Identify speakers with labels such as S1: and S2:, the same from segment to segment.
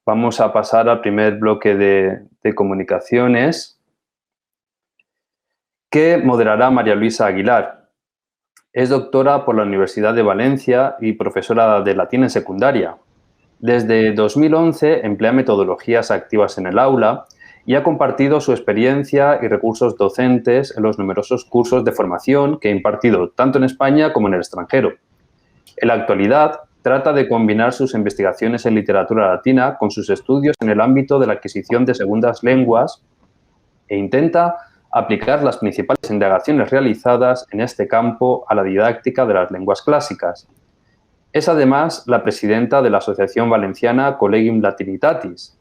S1: Vamos a pasar al primer bloque de comunicaciones que moderará María Luisa Aguilar. Es doctora por la Universidad de Valencia y profesora de latín en secundaria. Desde 2011 emplea metodologías activas en el aula y ha compartido su experiencia y recursos docentes en los numerosos cursos de formación que ha impartido tanto en España como en el extranjero. En la actualidad, trata de combinar sus investigaciones en literatura latina con sus estudios en el ámbito de la adquisición de segundas lenguas e intenta aplicar las principales indagaciones realizadas en este campo a la didáctica de las lenguas clásicas. Es además la presidenta de la Asociación Valenciana Collegium Latinitatis.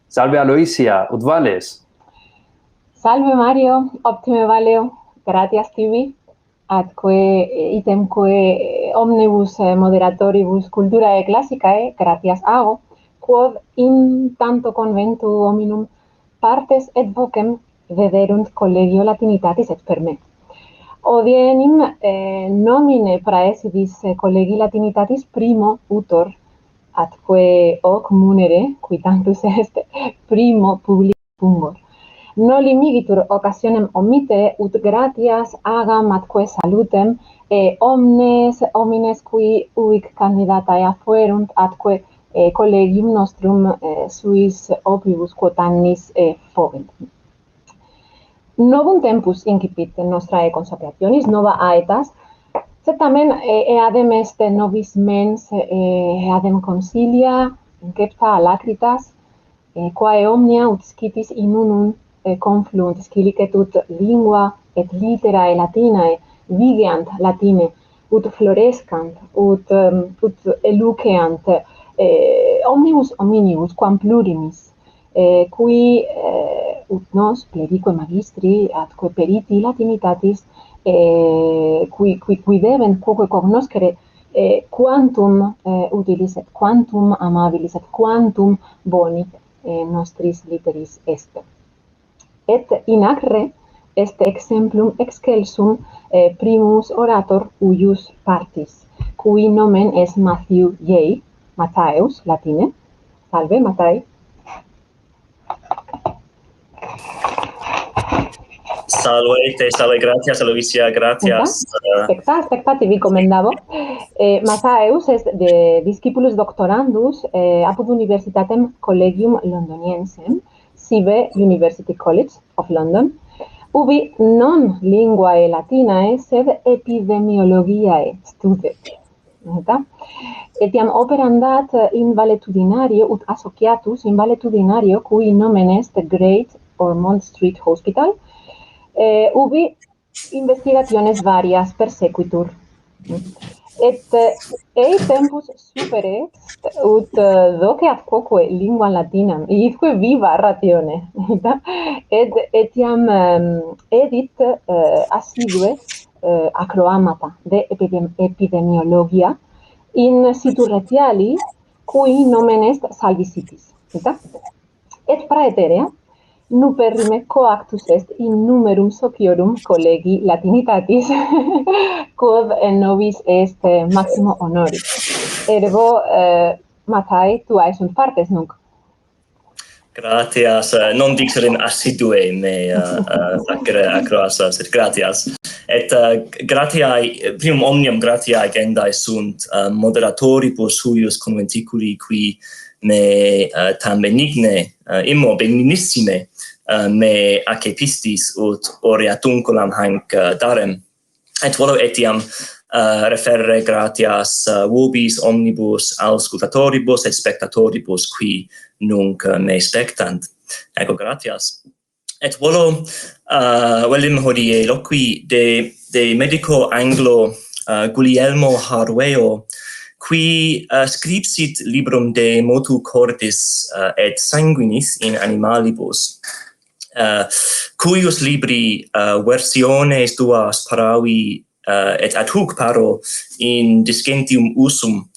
S1: Salve Aloisia, ut vales?
S2: Salve Mario, optime valeo, gratias tibi, atque itemque omnibus moderatoribus culturae classicae, gratias ago, quod in tanto conventu hominum partes et vocem vederunt collegio Latinitatis et per me. Odienim nomine praesidis collegi Latinitatis primo utor, atque hoc munere, qui tantus est, primo public fungor. Noli migitur occasionem omittere, ut gratias agam atque salutem, e homines qui uic candidatae affuerunt, atque collegium nostrum suis opibus quotannis fovent. Novum tempus incipit nostrae consociationis, nova aetas, sed tamen eadem est novis mens, eadem consilia, incepta alacritas, quae omnia ut scitis in unum confluunt, scilicet ut lingua et literae latinae vigeant latine, ut florescant, ut eluceant, omnibus hominibus, quam plurimis, qui ut nos, plerique magistri, atque periti Latinitatis, qui debent quoque cognoscere quantum utilis et quantum amabilis et quantum boni nostris literis est. Et in acre est exemplum excelsum primus orator uius partis, cui nomen est ViaeIII, Matthäus, latine. Salve, Matthäi.
S3: Salve, gratias, Aloisia, gratias.
S2: Specta, tibi commendavo. Matthäus est de discipulus doctorandus apud Universitatem Collegium Londoniensem, sive University College of London, ubi non linguae latinae, sed epidemiologiae studet. Etiam operandat in valetudinario ut associatus in valetudinario cui nomen est Great Ormond Street Hospital, ubi investigationes varias persequitur. Et tempus super est, ut doceat quoque linguam latinam, idque viva ratione, et etiam edit assidue acroamata de epidemiologia in situ retiali, cui nomen est Salvicitis. Et praeterea, nuperrime coactus est in numerum sociorum collegi Latinitatis, quod nobis est maximo honoris. Ergo, Matthäi, tuae sunt partes nunc.
S3: Gratias, non dixerim assidue me facere acroas, sed gratias. Et gratiae, primum omnium gratiae gendae sunt moderatoribus huius conventiculi qui me tam benigne, immo benignissime me accepistis ut aureatunculam hanc darem. Et volo etiam referre gratias vobis omnibus auscultatoribus et spectatoribus qui nunc me spectant. Ego gratias. Et volo velim hodie loqui de medico Anglo Guglielmo Harveo, qui scripsit librum de motu cordis et sanguinis in animalibus, cuius libri versiones duas paravi et ad hoc paro in discentium usum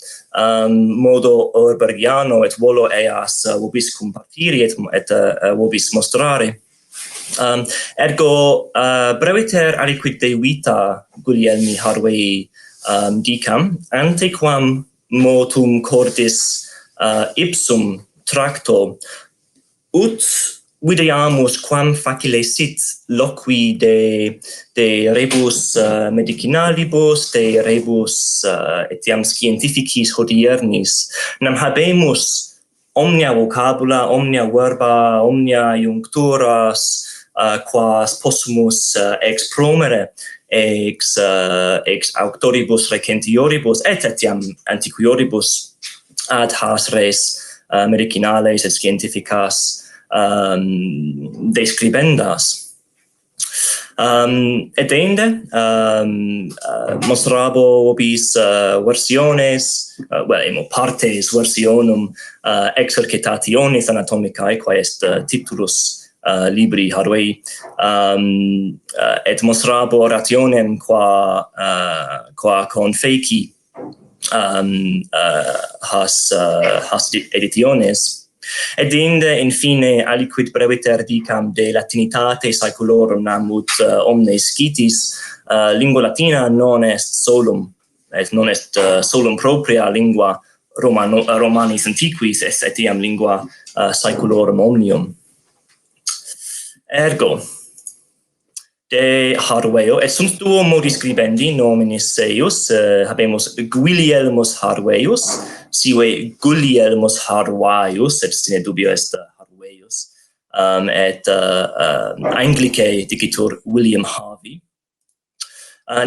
S3: modo Orbergiano et volo eas vobis compartiri et vobis mostrare. Ergo breviter aliquid de vita Guglielmi Harvei dicam, antequam motum cordis ipsum tracto, ut videamus quam facile sit loqui de rebus medicinalibus, de rebus etiam scientificis hodiernis, nam habemus omnia vocabula, omnia verba, omnia iuncturas, quas possumus ex promere, ex auctoribus recentioribus, et etiam antiquioribus ad has res medicinales et scientificas describendas. Et ende mostrabo vobis versiones, partes versionum exercitationes anatomicae, quae est titulus libri Harvey, et mostrabo rationem qua confeci has editiones. Et inde infine aliquid breviter dicam de latinitate saeculorum namut omnes scitis, lingua latina non est solum, et non est solum propria lingua Romanis antiquis, est etiam lingua saeculorum omnium. Ergo, de Harveo, et sunt duo modi scribendi nominis eius, habemus Guilielmus Harveus, sive Gulielmus Harvaius, et sine dubio est Harveius, et Anglicae dicitur William Harvey.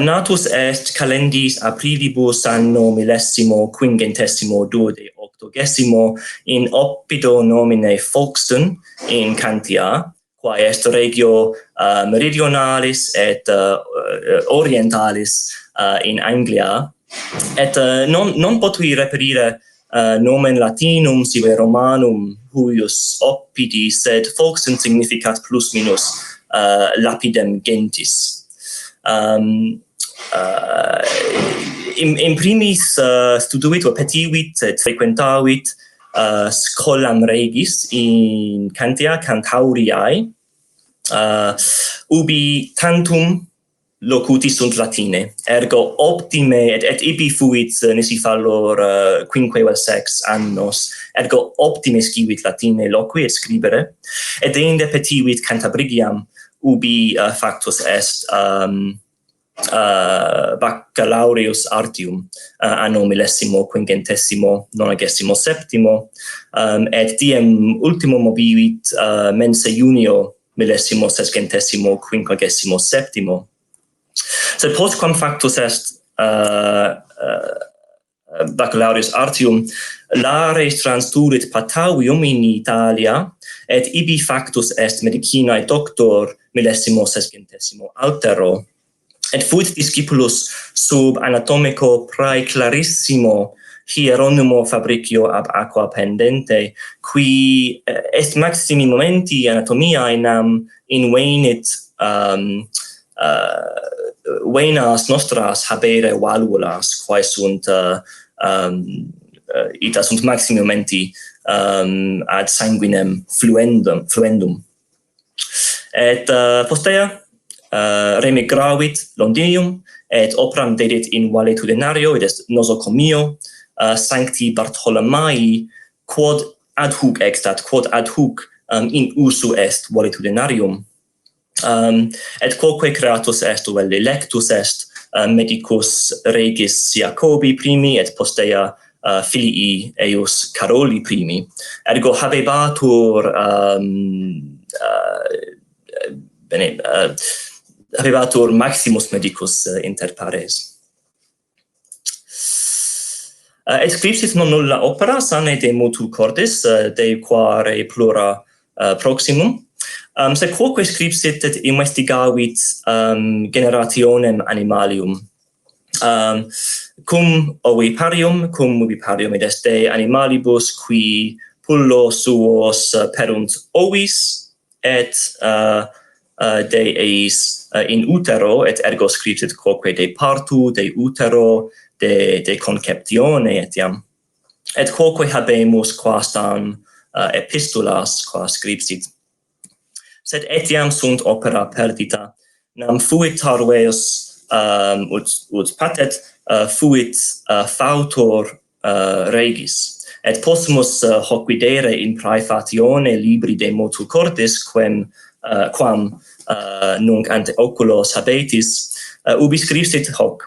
S3: Natus est calendis aprilibus anno 1528 in Oppido nomine Folkestone in Cantia, quae est regio meridionalis et orientalis in Anglia, et non potui reperire nomen latinum sive romanum huius Oppidi, sed Folkestone significat plus minus lapidem gentis. In primis studuit o petivit et frequentavit scholam regis in Cantia Cantauriae, ubi tantum locutis sunt latine, ergo optime, et ibi fuit nisi fallor quinque vel sex annos, ergo optime scivit latine loqui et scribere, et inde petivit Cantabrigiam, ubi factus est baccalaureus artium anno 1597, et diem ultimo mobivit mense junio 1657. Sed postquam factus est baccalaureus artium, lares transdurit Patavium in Italia, et ibi factus est medicinae doctor 1660 altero, et fuit discipulus sub anatomico prae clarissimo Hieronymo Fabricio ab aqua pendente, qui est maximi momenti anatomiae nam invenit venas nostras habere valuolas, quae sunt ita sunt maximi momenti ad sanguinem fluendum. Et postea remigravit Londinium, et operam dedit in valetudinario, id est nosocomio, Sancti Bartholomai, quod ad hoc extat, quod ad hoc in usu est valetudinarium. Et quoque creatus est, vel electus est, medicus regis Jacobi primi, et postea filii eius Caroli primi. Ergo habebatur habebatur maximus medicus inter pares. Et scripsit non nulla opera, sane de mutu cordis, de quare plura proximum, sed quoque scripsit et investigavit generationem animalium. Cum oviparium, id est de animalibus qui pullo suos perunt ovis, et de eis in utero, et ergo scripsit quoque de partu, de utero, de conceptione etiam. Et quoque habemus quastam epistulas qua scripsit. Sed etiam sunt opera perdita. Nam fuit Harveus ut patet, fuit fautor regis. Et possumus hoc videre in praefatione libri de motu cordis quam nunc ante oculos habetis ubi scripsit hoc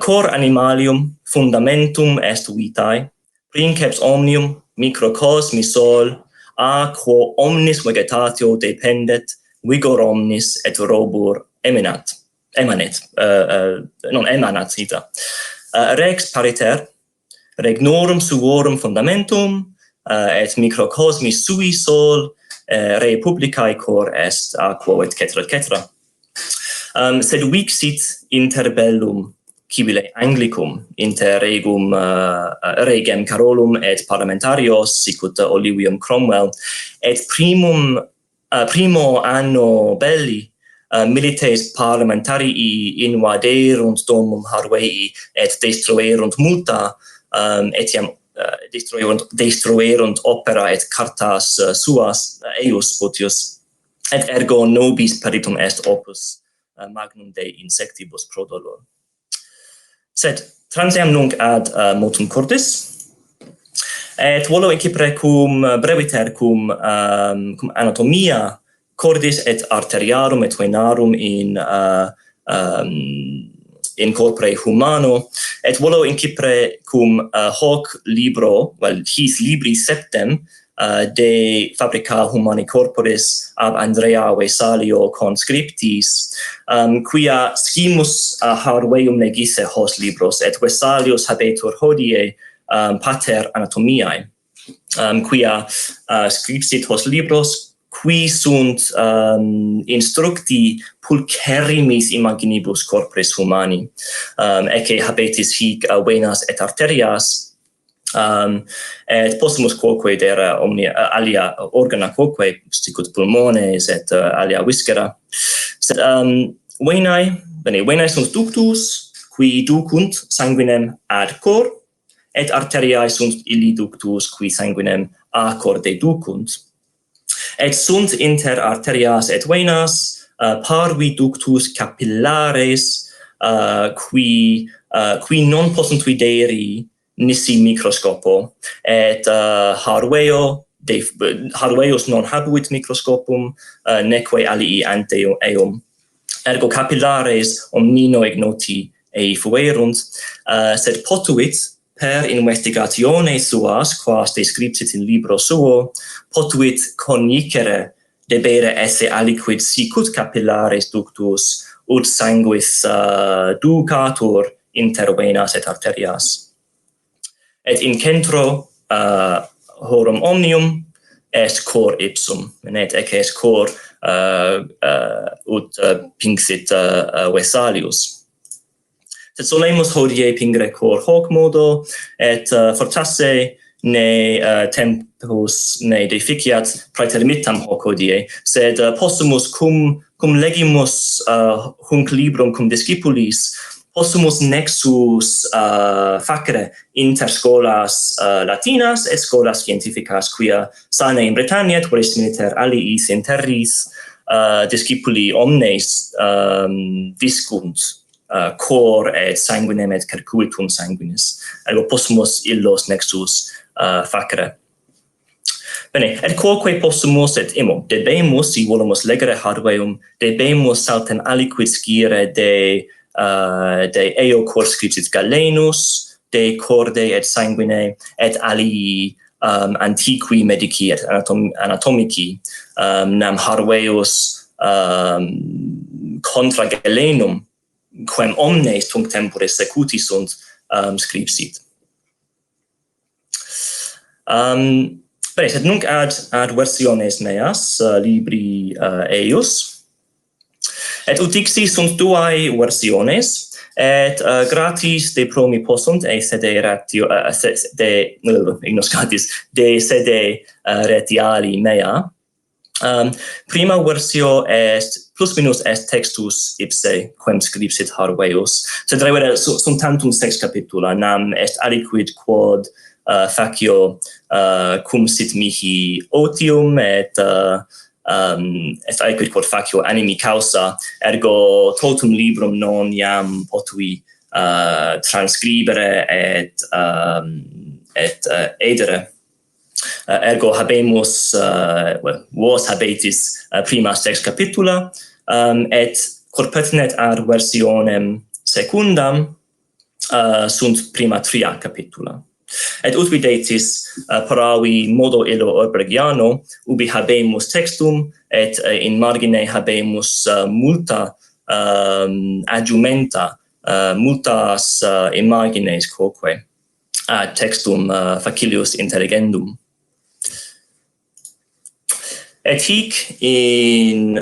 S3: cor animalium fundamentum est vitae princeps omnium microcosmi sol a quo omnis vegetatio dependet vigor omnis et robur emanat ita rex pariter regnorum suorum fundamentum et microcosmi sui sol re publicae cor est a quo et cetera. Sed vixit interbellum civile Anglicum inter regem Carolum et parlamentarios sicut Olivium Cromwell et primo anno belli milites parlamentarii invaderunt domum Harvei et destruerunt multa etiam destruerunt opera et cartas suas eius potius et ergo nobis peritum est opus magnum de insectibus prodolor. Sed transiam nunc ad motum cordis et volo incipere cum breviter cum anatomia cordis et arteriarum et venarum in corpore humano et volo incipere cum hoc libro his libri septem de fabrica humani corporis ab Andrea Vesalio conscriptis quia scimus Harveium negisse hos libros et Vesalius habetur hodie pater anatomiae quia scripsit hos libros qui sunt instructi pulcherrimis imaginibus corporis humani ecce habetis hic venas et arterias et possumus quoque dera omnia alia organa quoque sicut pulmones et alia viscera sed venae sunt ductus qui ducunt sanguinem ad cor et arteriae sunt illi ductus qui sanguinem a cor deducunt et sunt inter arterias et venas parvi ductus capillares qui non possunt videri nisi microscopo et Harveius non habuit microscopum neque alii ante eum ergo capillares omnino ignoti ei fuerunt sed potuit per investigatione suas quas descriptit in libro suo potuit conjicere debere esse aliquid sicut capillares ductus ut sanguis ducatur inter venas et arterias et in centro horum omnium est cor ipsum et ecce est cor ut pinxit Vesalius sed solemus hodie pingere cor hoc modo et fortasse ne tempus ne deficiat praetermittam hoc hodie sed possumus cum legimus hunc librum cum discipulis possumus nexus facere inter scholas latinas et scholas scientificas quia sane in Britannia qualis militer aliis interris discipuli omnes discunt cor et sanguinem et circuitum sanguinis ergo possumus illos nexus facere. Bene, et quoque possumus et debemus, si volumus legere Harveum, debemus saltem aliquid scire de eo cor scriptit Galenus, de corde et sanguine, et alii antiqui medici et anatomici, nam Harveus contra Galenum, quem omnes tunc temporis secuti sunt, scripsit. Bene, sed nunc ad versiones meas libri eius. Et utixi sunt duae versiones, et gratis de promi possunt e sede ratio de sede retiali mea. Prima versio est plus minus est textus ipse quem scripsit Harveus. Sed revere sunt tantum sex capitula, nam est aliquid quod facio cum sit mihi otium et est aliquid quod facio animi causa, ergo totum librum non iam potui transcribere et edere. Ergo habemus, vos habetis primas text capitula, et cor pertinet ad versionem secundam, sunt prima tria capitula. Et ut videtis paravi modo illo Orbergiano, ubi habemus textum, et in margine habemus multa adjumenta, multas imagines quoque ad textum facilius intelligendum. Et hic in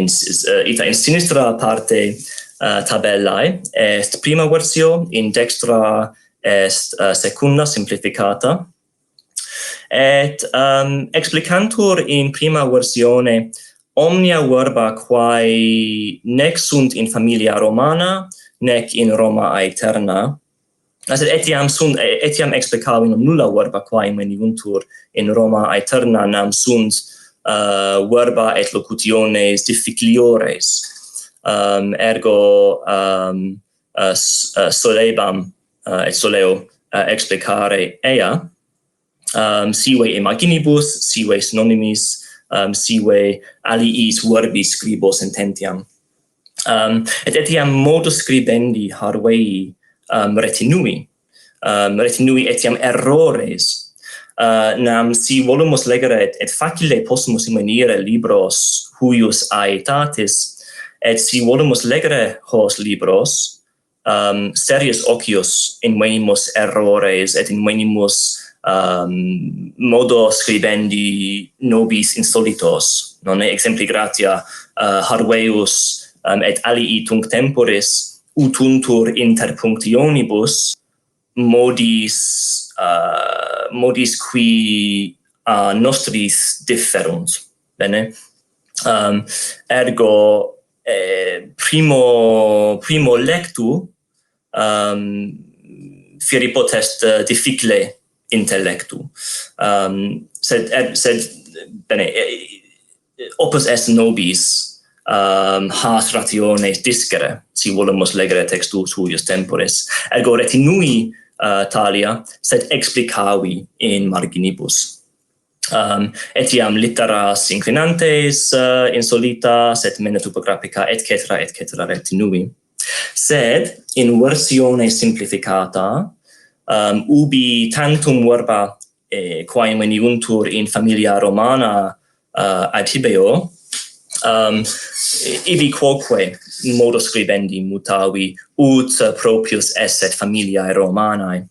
S3: sinistra parte tabellae est prima versio, in dextra est secunda simplificata, et explicantur in prima versione omnia verba quae nec sunt in familia Romana, nec in Roma aeterna. Etiam explicavim nulla verba quae veniuntur in Roma aeterna, nam sunt verba et locutiones difficiliores. Ergo solebam et soleo explicare ea, sive imaginibus, sive synonymis, sive aliis verbis scribo sententiam. Et etiam modus scribendi harvei retinui etiam errores, nam si volumus legere et facile possumus invenire libros huius aetatis, et si volumus legere hos libros, serius ocius invenimus errores et invenimus modo scribendi nobis insolitos. Non exempli gratia harveus et alii tunc temporis utuntur inter punctionibus modis qui nostris differunt. Bene? Ergo primo lectu fieri potest difficile intellectu. Sed bene, opus est nobis has rationes discere, si volumus legere textus huius temporis. Ergo retinui talia, sed explicavi in marginibus. Etiam litteras inclinantes insolitas, et mena topographica, etc. retinui. Sed in versione simplificata, ubi tantum verba quae veniuntur in familia Romana adhibeo, ibi quoque modo scribendi mutavi ut proprius esset familiae Romanae.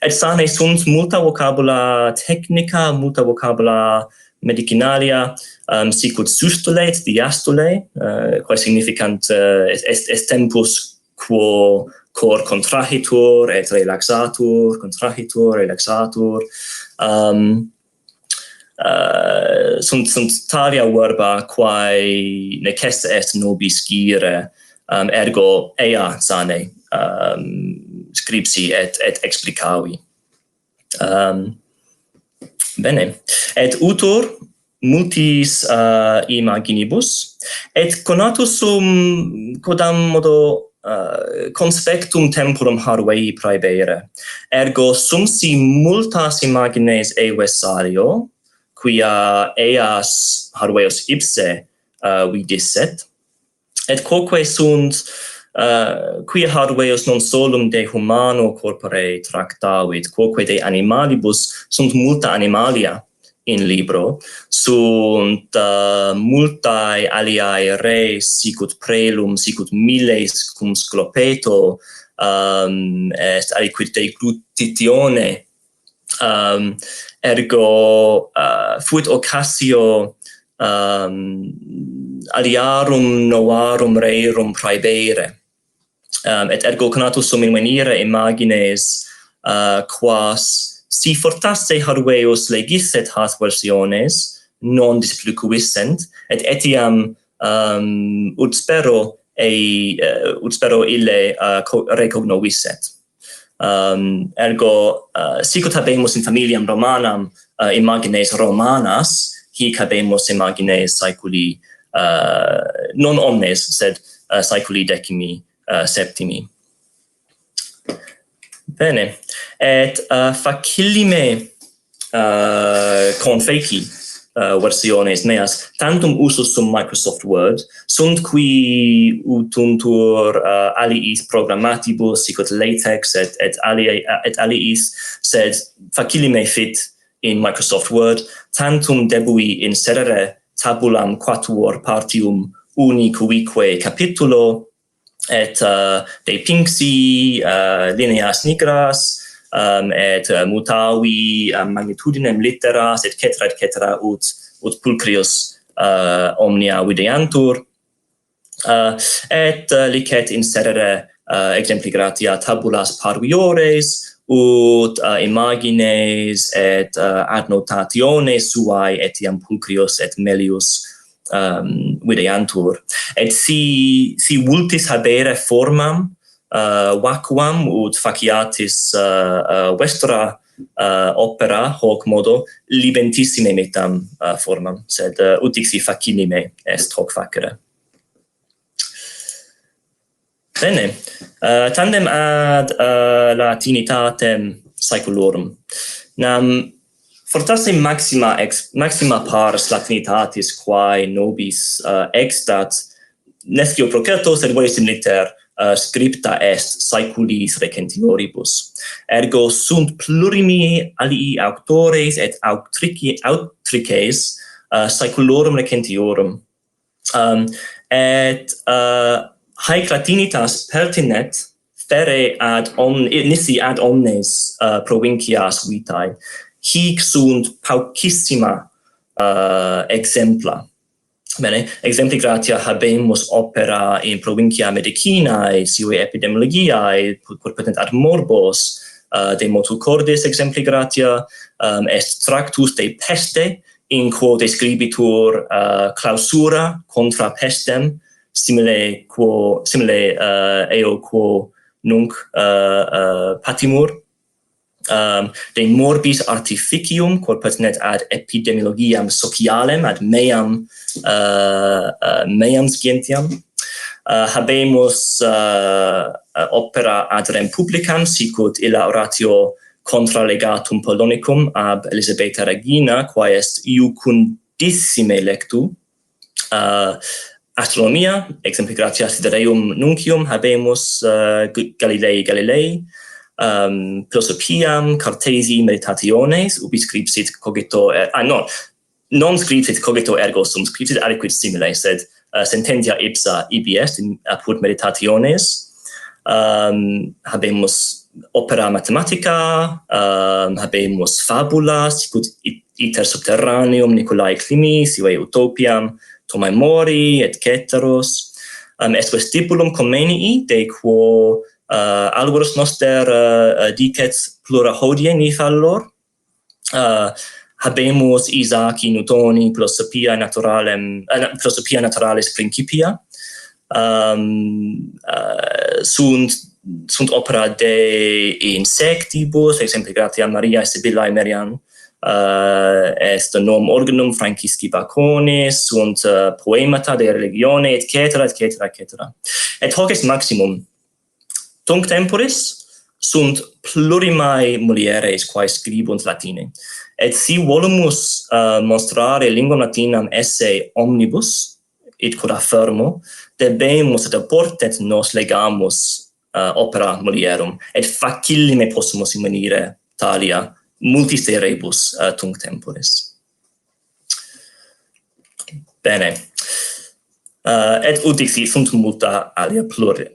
S3: Et sane sunt multa vocabula technica, multa vocabula medicinalia, sicut sustule et diastole, quae significant est tempus quo cor contrahitur et relaxatur, contrahitur, relaxatur. Sunt talia verba quae necesse est nobis scire, ergo ea sane scripsi et explicavi. Bene. Et utur multis imaginibus, et conatus sum quodam modo conspectum temporum harvei praebere. Ergo sum si multas imagines evessario, quia eas harveus ipse vidisset, et quoque sunt quia harveus non solum de humano corpore tractavit, quoque de animalibus sunt multa animalia in libro, sunt multae aliae res, sicut prelum, sicut miles cum sclopeto, est aliquid de glutitione, ergo fuit occasio aliarum novarum rerum praebere, et ergo conatus sum invenire imagines quas si fortasse harveus legisset has versiones, non displicuissent, et etiam ut spero ille recognovisset. Ergo, sicut habemus in familiam Romanam imagines Romanas, hic habemus imagines saeculi non omnes, sed saeculi decimi septimi. Bene, et facillime confeci versiones meas tantum usus sum Microsoft Word sunt qui utuntur aliis programmatibus sicut latex et aliis, sed facillime fit in Microsoft Word tantum debui inserere tabulam quatuor partium uni cuique capitulo et de pinxi lineas nigras et mutavi magnitudinem litteras etc. ut pulcrius omnia videantur et licet inserere exempli gratia tabulas parviores ut imagines et adnotationes suae etiam pulcrius et melius videantur. Et si vultis habere formam vacuam ut faciatis vestra opera hoc modo libentissime metam formam, sed ut dixi facillime est hoc facere. Bene, tandem ad latinitatem saeculorum. Nam fortasse maxima pars latinitatis quae nobis extat nescio procerto, sed volissim liter scripta est saeculis recentioribus. Ergo sunt plurimi alii auctores et autrices saeculorum recentiorum. Et haec latinitas pertinet fere nisi ad omnes provincias vitae. Hic sunt paucissima exempla. Bene, exempli gratia habemus opera in provincia medicinae, sive epidemiologiae, pertinent ad morbos, de motu cordis exempli gratia, est tractus de peste, in quo describitur clausura contra pestem, simile eo quo nunc patimur, de morbis artificium, quod pertinet ad epidemiologiam socialem, ad meam scientiam. Habemus opera ad rem publicam, sicut illa oratio contra legatum Polonicum ab Elisabeta Regina, quae est iucundissime lectu. Astronomia, exempli gratia sidereum nuncium, habemus Galilei, Philosophiam, Cartesi meditationes, ubi scripsit cogito, non scripsit cogito ergo sum, scripsit aliquid simile, sed sententia ipsa ibi est apud meditationes. Habemus opera mathematica, habemus fabulas, sicut iter subterraneum Nicolae Clini, sive utopiam, Thomae Mori, et ceteros. Est vestibulum comenii, de quo algoros noster dicet plura hodie ni fallor. Habemus Isaaci Newtoni Philosophia Naturalis Principia. Sunt opera de insectibus, exempli gratia Maria Sibyllae Merian, est nom organum Francisci Baconis, sunt poemata de religione, etc. Et hoc est maximum. Tunc temporis sunt plurimae mulieres quae scribunt latine. Et si volumus monstrare linguam latinam esse omnibus, id quod affirmo, debemus et abortet nos legamus opera mulierum, et facillime possumus invenire talia multis de rebus tunc temporis. Bene. Et ut dixi sunt multa alia,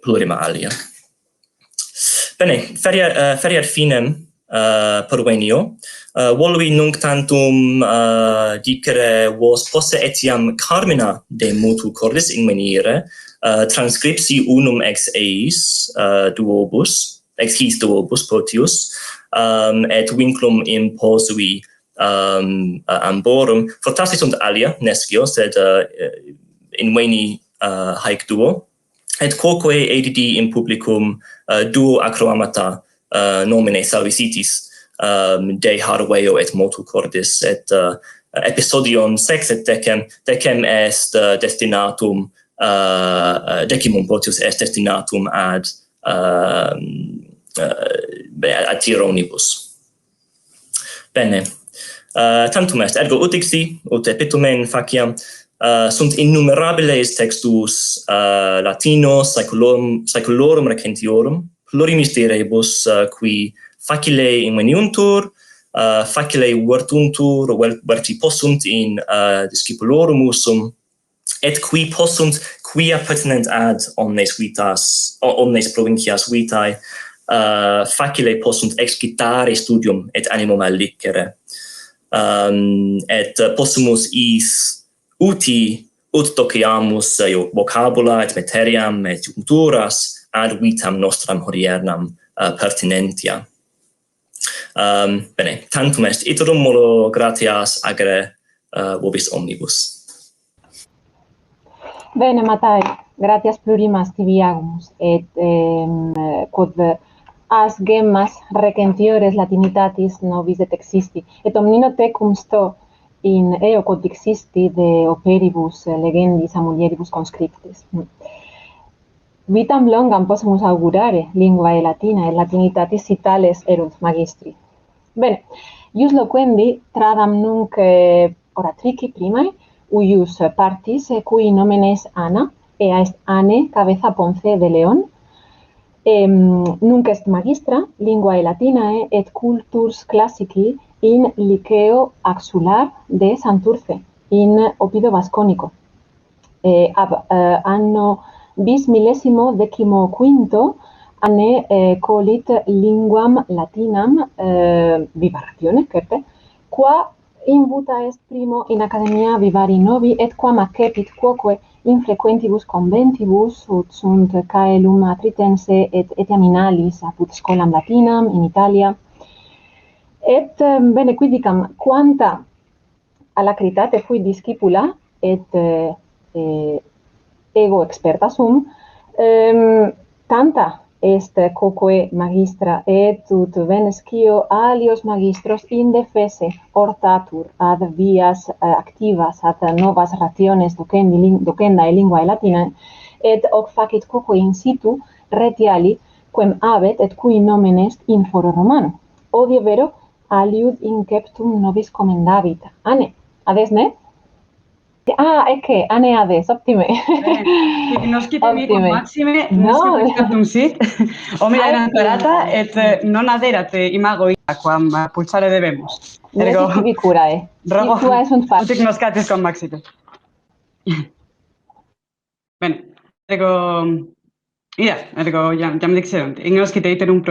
S3: plurima alia. Bene, feriat finem pervenio, volui nunc tantum dicere vos posse etiam carmina de mutu cordis invenire, transcripsi unum ex his duobus potius, et vinculum imposui amborum. Fortasse sunt alia, nescio, sed inveni haec duo. Et quoque edidi in publicum duo acroamata nomine salvicitis de Harveo et motu cordis, et episodion sexet decem est destinatum decimum potius est destinatum ad tironibus. Bene. Tantum est, ergo ut dixi, ut epitomen faciam, sunt innumerabiles textus latinos saeculorum recentiorum, plurimis direbus qui facile inveniuntur, facile vertuntur, verti possunt in discipulorum usum, et qui possunt, quia pertinent ad omnes vitas, omnes provincias vitae, facile possunt excitare studium et animum allicere. Et possumus is uti ut doceamus vocabula et materiam et culturas ad vitam nostram hodiernam pertinentia. Bene, tantum est iterum modo gratias agere vobis omnibus.
S2: Bene, Matai, gratias plurimas tibiagumus, et quod as gemmas recentiores latinitatis nobis et existi, et omnino tecum sto in eo quod dixisti de operibus legendis a mulieribus conscriptis. Vitam longam possumus augurare linguae latina et latinitatis si tales erunt magistri. Bene, ius loquendi tradam nunc oratrici primae, uius partis, cui nomen es Ana, ea est Ane Cabeza Ponce de León, nunc est magistra linguae latinae et culturs classici in liceo axular de Santurce, in Opido Vasconico. Ab anno bis millesimo decimo quinto anne colit linguam latinam vivaratione, certe, qua invuta est primo in academia vivari novi, et quam accepit quoque in frequentibus conventibus, ut sunt caelum atritense et etiam inalis apud scholam latinam in Italia. Et bene, quidicam quanta alacritate fui discipula et ego experta sum, tanta est quoque magistra, et ut venescio alios magistros indefese hortatur ad vias activas ad novas rationes docendae linguae latinae, et hoc facit quoque in situ retiali quem habet et cui nomen est in foro Romano. Odie vero aliud inceptum nobis commendavit. Ane, ades ne? Ecce, ane ades, optime.
S4: Nos vicum maxime, nos captum sit, omnia parata, et non aderat imago ita, quam pulsare debemos.
S2: Ergo, tibi curae.
S4: Rogo,
S2: Tua sunt part.
S4: utic nos catis con maxime. Bene, ergo jam dixerunt, ignoscite iterum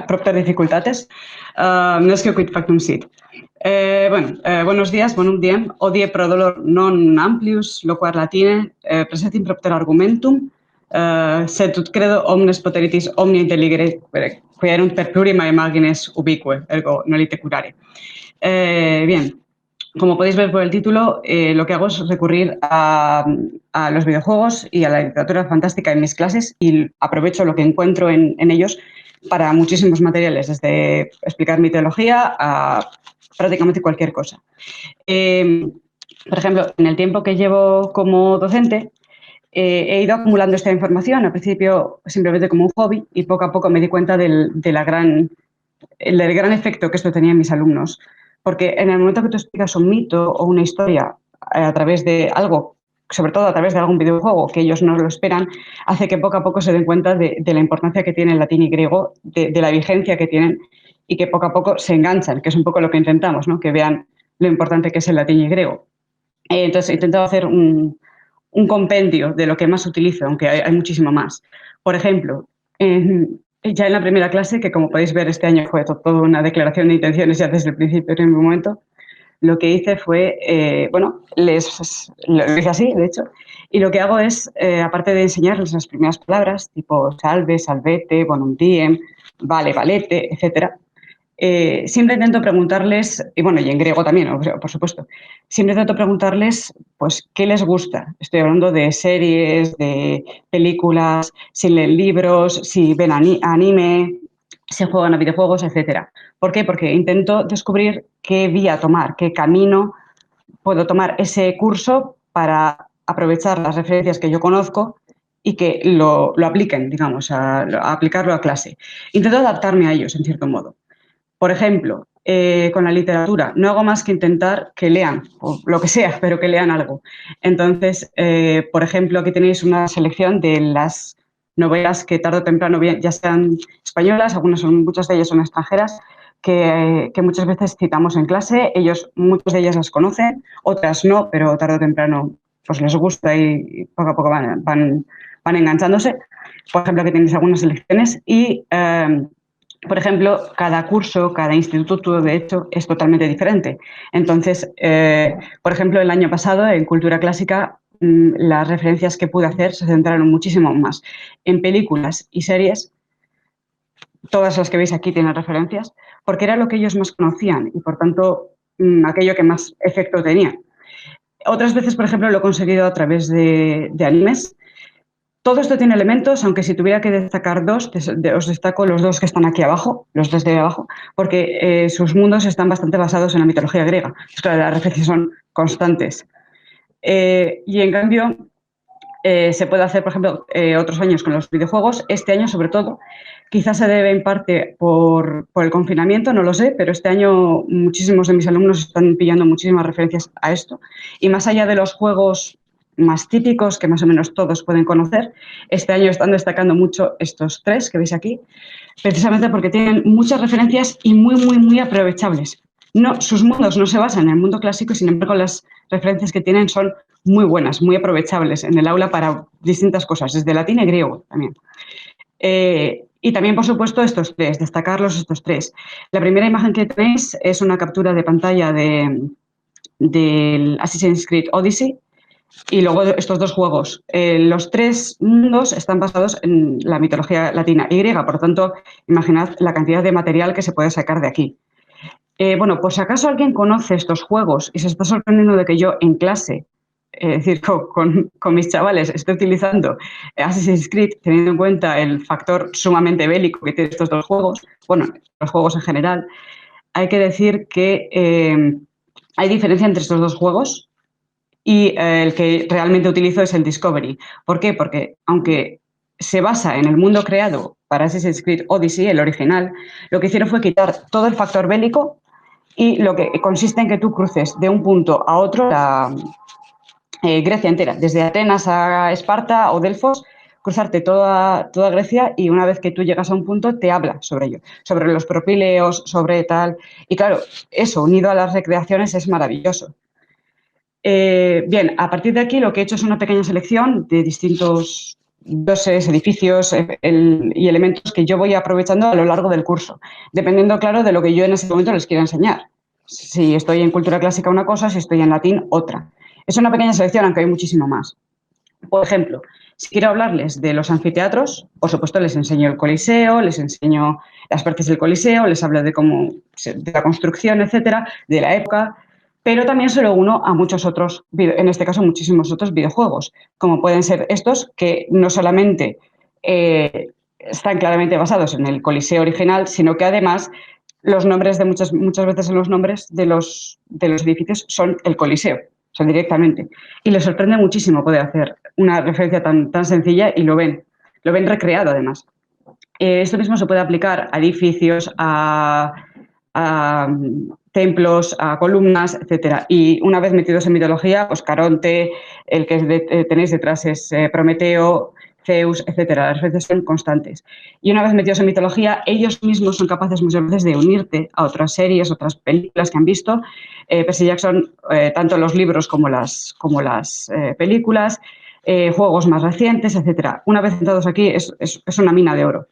S4: propter dificultates, noscio quid factum sit. Buenos días, bonum diem, odie pro dolor non amplius, loquar latine, presentim propter argumentum, sed ut credo omnes poteritis omnia intelligere, quia erunt per plurima imagines ubique, ergo nolite curare. Bien, como podéis ver por el título, lo que hago es recurrir a los videojuegos y a la literatura fantástica en mis clases y aprovecho lo que encuentro en ellos para muchísimos materiales, desde explicar mi teología a prácticamente cualquier cosa. Por ejemplo, en el tiempo que llevo como docente, he ido acumulando esta información, al principio simplemente como un hobby, y poco a poco me di cuenta del gran efecto que esto tenía en mis alumnos. Porque en el momento que tú explicas un mito o una historia a través de algo, sobre todo a través de algún videojuego que ellos no lo esperan, hace que poco a poco se den cuenta de la importancia que tiene el latín y griego, de la vigencia que tienen, y que poco a poco se enganchan, que es un poco lo que intentamos, ¿no? Que vean lo importante que es el latín y griego. Entonces he intentado hacer un compendio de lo que más utilizo, aunque hay muchísimo más. Por ejemplo, ya en la primera clase, que como podéis ver este año fue toda una declaración de intenciones ya desde el principio, en un momento, lo que hice fue, lo hice así, de hecho, y lo que hago es, aparte de enseñarles las primeras palabras, tipo salve, salvete, bonum diem, vale, valete, etcétera, siempre intento preguntarles, y en griego también, por supuesto, siempre intento preguntarles, pues, ¿qué les gusta? Estoy hablando de series, de películas, si leen libros, si ven anime, se juegan a videojuegos, etcétera. ¿Por qué? Porque intento descubrir qué vía tomar, qué camino puedo tomar ese curso para aprovechar las referencias que yo conozco y que lo apliquen, digamos, a aplicarlo a clase. Intento adaptarme a ellos, en cierto modo. Por ejemplo, con la literatura, no hago más que intentar que lean, o lo que sea, pero que lean algo. Entonces, por ejemplo, aquí tenéis una selección de las novelas que tarde o temprano, ya sean españolas, muchas de ellas son extranjeras, que muchas veces citamos en clase. Muchas de ellas las conocen, otras no, pero tarde o temprano pues les gusta y poco a poco van enganchándose. Por ejemplo, aquí tenéis algunas selecciones y... por ejemplo, cada curso, cada instituto, de hecho, es totalmente diferente. Entonces, por ejemplo, el año pasado, en Cultura Clásica, las referencias que pude hacer se centraron muchísimo más en películas y series. Todas las que veis aquí tienen referencias, porque era lo que ellos más conocían y, por tanto, aquello que más efecto tenía. Otras veces, por ejemplo, lo he conseguido a través de animes. Todo esto tiene elementos, aunque si tuviera que destacar dos, os destaco los dos que están aquí abajo, los dos de abajo, porque sus mundos están bastante basados en la mitología griega. Pues claro, las referencias son constantes. Y en cambio, se puede hacer, por ejemplo, otros años con los videojuegos. Este año, sobre todo, quizás se debe en parte por el confinamiento, no lo sé, pero este año muchísimos de mis alumnos están pillando muchísimas referencias a esto. Y más allá de los juegos más típicos que más o menos todos pueden conocer, este año están destacando mucho estos tres que veis aquí, precisamente porque tienen muchas referencias y muy aprovechables. No, sus mundos no se basan en el mundo clásico, sin embargo las referencias que tienen son muy buenas, muy aprovechables en el aula para distintas cosas, desde latín y griego también. Y también, por supuesto, estos tres, destacarlos estos tres. La primera imagen que tenéis es una captura de pantalla del Assassin's Creed Odyssey, y luego estos dos juegos. Los tres mundos están basados en la mitología latina y griega, por lo tanto, imaginad la cantidad de material que se puede sacar de aquí. Bueno, por si acaso alguien conoce estos juegos y se está sorprendiendo de que yo en clase, es decir, con mis chavales, estoy utilizando Assassin's Creed, teniendo en cuenta el factor sumamente bélico que tienen estos dos juegos, bueno, los juegos en general, hay que decir que hay diferencia entre estos dos juegos. Y el que realmente utilizo es el Discovery. ¿Por qué? Porque aunque se basa en el mundo creado para Assassin's Creed Odyssey, el original, lo que hicieron fue quitar todo el factor bélico y lo que consiste en que tú cruces de un punto a otro la Grecia entera, desde Atenas a Esparta o Delfos, cruzarte toda Grecia y una vez que tú llegas a un punto te habla sobre ello, sobre los propileos, sobre tal. Y claro, eso unido a las recreaciones es maravilloso. Bien, a partir de aquí lo que he hecho es una pequeña selección de distintos dioses, edificios y elementos que yo voy aprovechando a lo largo del curso, dependiendo, claro, de lo que yo en ese momento les quiera enseñar. Si estoy en cultura clásica una cosa, si estoy en latín otra. Es una pequeña selección, aunque hay muchísimo más. Por ejemplo, si quiero hablarles de los anfiteatros, por supuesto les enseño el Coliseo, les enseño las partes del Coliseo, les hablo de la construcción, etcétera, de la época, pero también se lo uno a muchos otros, en este caso muchísimos otros videojuegos, como pueden ser estos, que no solamente están claramente basados en el Coliseo original, sino que además los nombres de muchas veces los nombres de los edificios son el Coliseo, son directamente. Y les sorprende muchísimo poder hacer una referencia tan sencilla y lo ven recreado además. Esto mismo se puede aplicar a edificios, a templos, a columnas, etcétera. Y una vez metidos en mitología, pues Caronte, el que tenéis detrás es Prometeo, Zeus, etcétera. Las referencias son constantes. Y una vez metidos en mitología, ellos mismos son capaces muchas veces de unirte a otras series, otras películas que han visto. Percy Jackson, tanto los libros como las películas, juegos más recientes, etcétera. Una vez entrados aquí, es una mina de oro.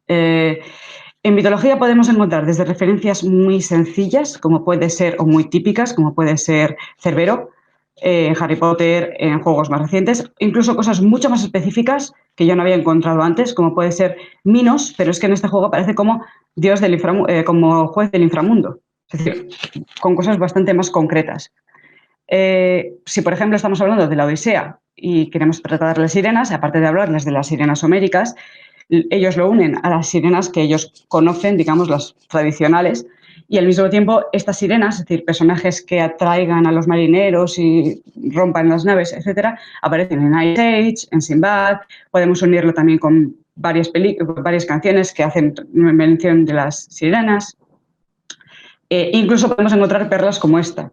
S4: En mitología podemos encontrar desde referencias muy sencillas, como puede ser, o muy típicas, como puede ser Cerbero, en Harry Potter, en juegos más recientes, incluso cosas mucho más específicas que yo no había encontrado antes, como puede ser Minos, pero es que en este juego aparece como dios del como juez del inframundo, es decir, con cosas bastante más concretas. Si, por ejemplo, estamos hablando de la Odisea y queremos tratar las sirenas, aparte de hablarles de las sirenas homéricas, ellos lo unen a las sirenas que ellos conocen, digamos, las tradicionales, y al mismo tiempo estas sirenas, es decir, personajes que atraigan a los marineros y rompan las naves, etcétera, aparecen en Ice Age, en Sinbad. Podemos unirlo también con varias canciones que hacen mención de las sirenas. Incluso podemos encontrar perlas como esta,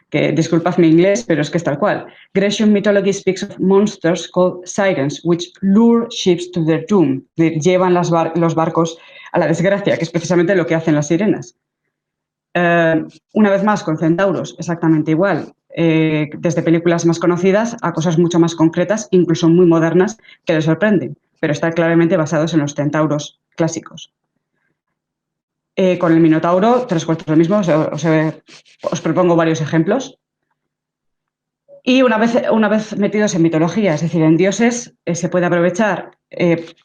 S4: que disculpad mi inglés, pero es que es tal cual. Grecian mythology speaks of monsters called sirens, which lure ships to their doom. Llevan los barcos a la desgracia, que es precisamente lo que hacen las sirenas. Una vez más, con centauros, exactamente igual. Desde películas más conocidas a cosas mucho más concretas, incluso muy modernas, que les sorprenden, pero están claramente basados en los centauros clásicos. Con el Minotauro, 3/4 lo mismo, os propongo varios ejemplos. Y una vez metidos en mitología, es decir, en dioses, se puede aprovechar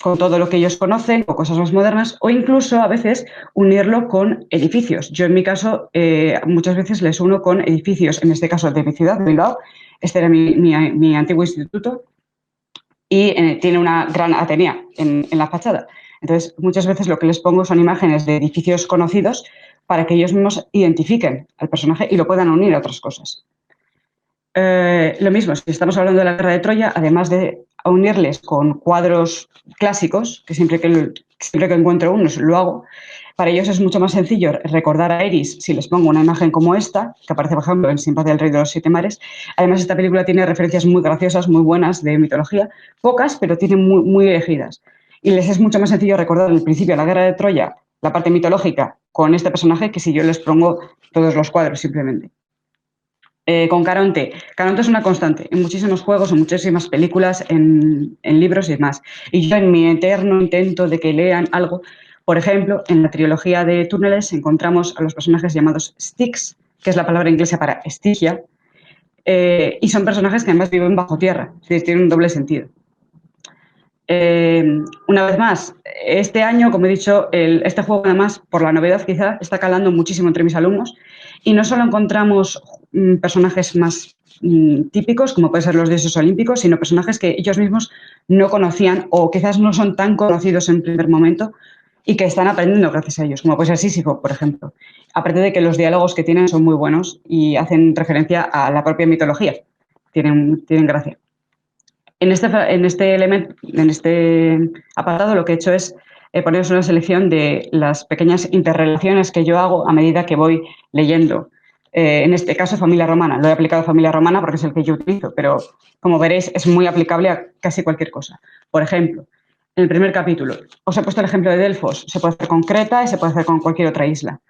S4: con todo lo que ellos conocen o cosas más modernas, o incluso a veces unirlo con edificios. Yo en mi caso muchas veces les uno con edificios, en este caso de mi ciudad, de Bilbao. Este era mi antiguo instituto y tiene una gran Atenea en la fachada. Entonces, muchas veces lo que les pongo son imágenes de edificios conocidos para que ellos mismos identifiquen al personaje y lo puedan unir a otras cosas. Lo mismo, si estamos hablando de la guerra de Troya, además de unirles con cuadros clásicos, que siempre que encuentro uno lo hago, para ellos es mucho más sencillo recordar a Eris si les pongo una imagen como esta, que aparece, por ejemplo, en Simpatía del Rey de los Siete Mares. Además, esta película tiene referencias muy graciosas, muy buenas de mitología, pocas, pero tienen muy elegidas. Y les es mucho más sencillo recordar el principio de la guerra de Troya, la parte mitológica, con este personaje, que si yo les pongo todos los cuadros simplemente. Con Caronte. Caronte es una constante en muchísimos juegos, en muchísimas películas, en libros y demás. Y yo en mi eterno intento de que lean algo, por ejemplo, en la trilogía de Túneles encontramos a los personajes llamados Styx, que es la palabra inglesa para Estigia, y son personajes que además viven bajo tierra, es decir, tienen un doble sentido. Una vez más, este año, como he dicho, este juego además, por la novedad quizá, está calando muchísimo entre mis alumnos y no solo encontramos personajes más típicos, como pueden ser los dioses olímpicos, sino personajes que ellos mismos no conocían o quizás no son tan conocidos en primer momento y que están aprendiendo gracias a ellos, como puede ser Sísifo, por ejemplo. Aparte de que los diálogos que tienen son muy buenos y hacen referencia a la propia mitología, tienen gracia. En este apartado lo que he hecho es poneros una selección de las pequeñas interrelaciones que yo hago a medida que voy leyendo. En este caso, familia romana. Lo he aplicado a familia romana porque es el que yo utilizo, pero como veréis es muy aplicable a casi cualquier cosa. Por ejemplo, en el primer capítulo, os he puesto el ejemplo de Delfos. Se puede hacer con Creta y se puede hacer con cualquier otra isla.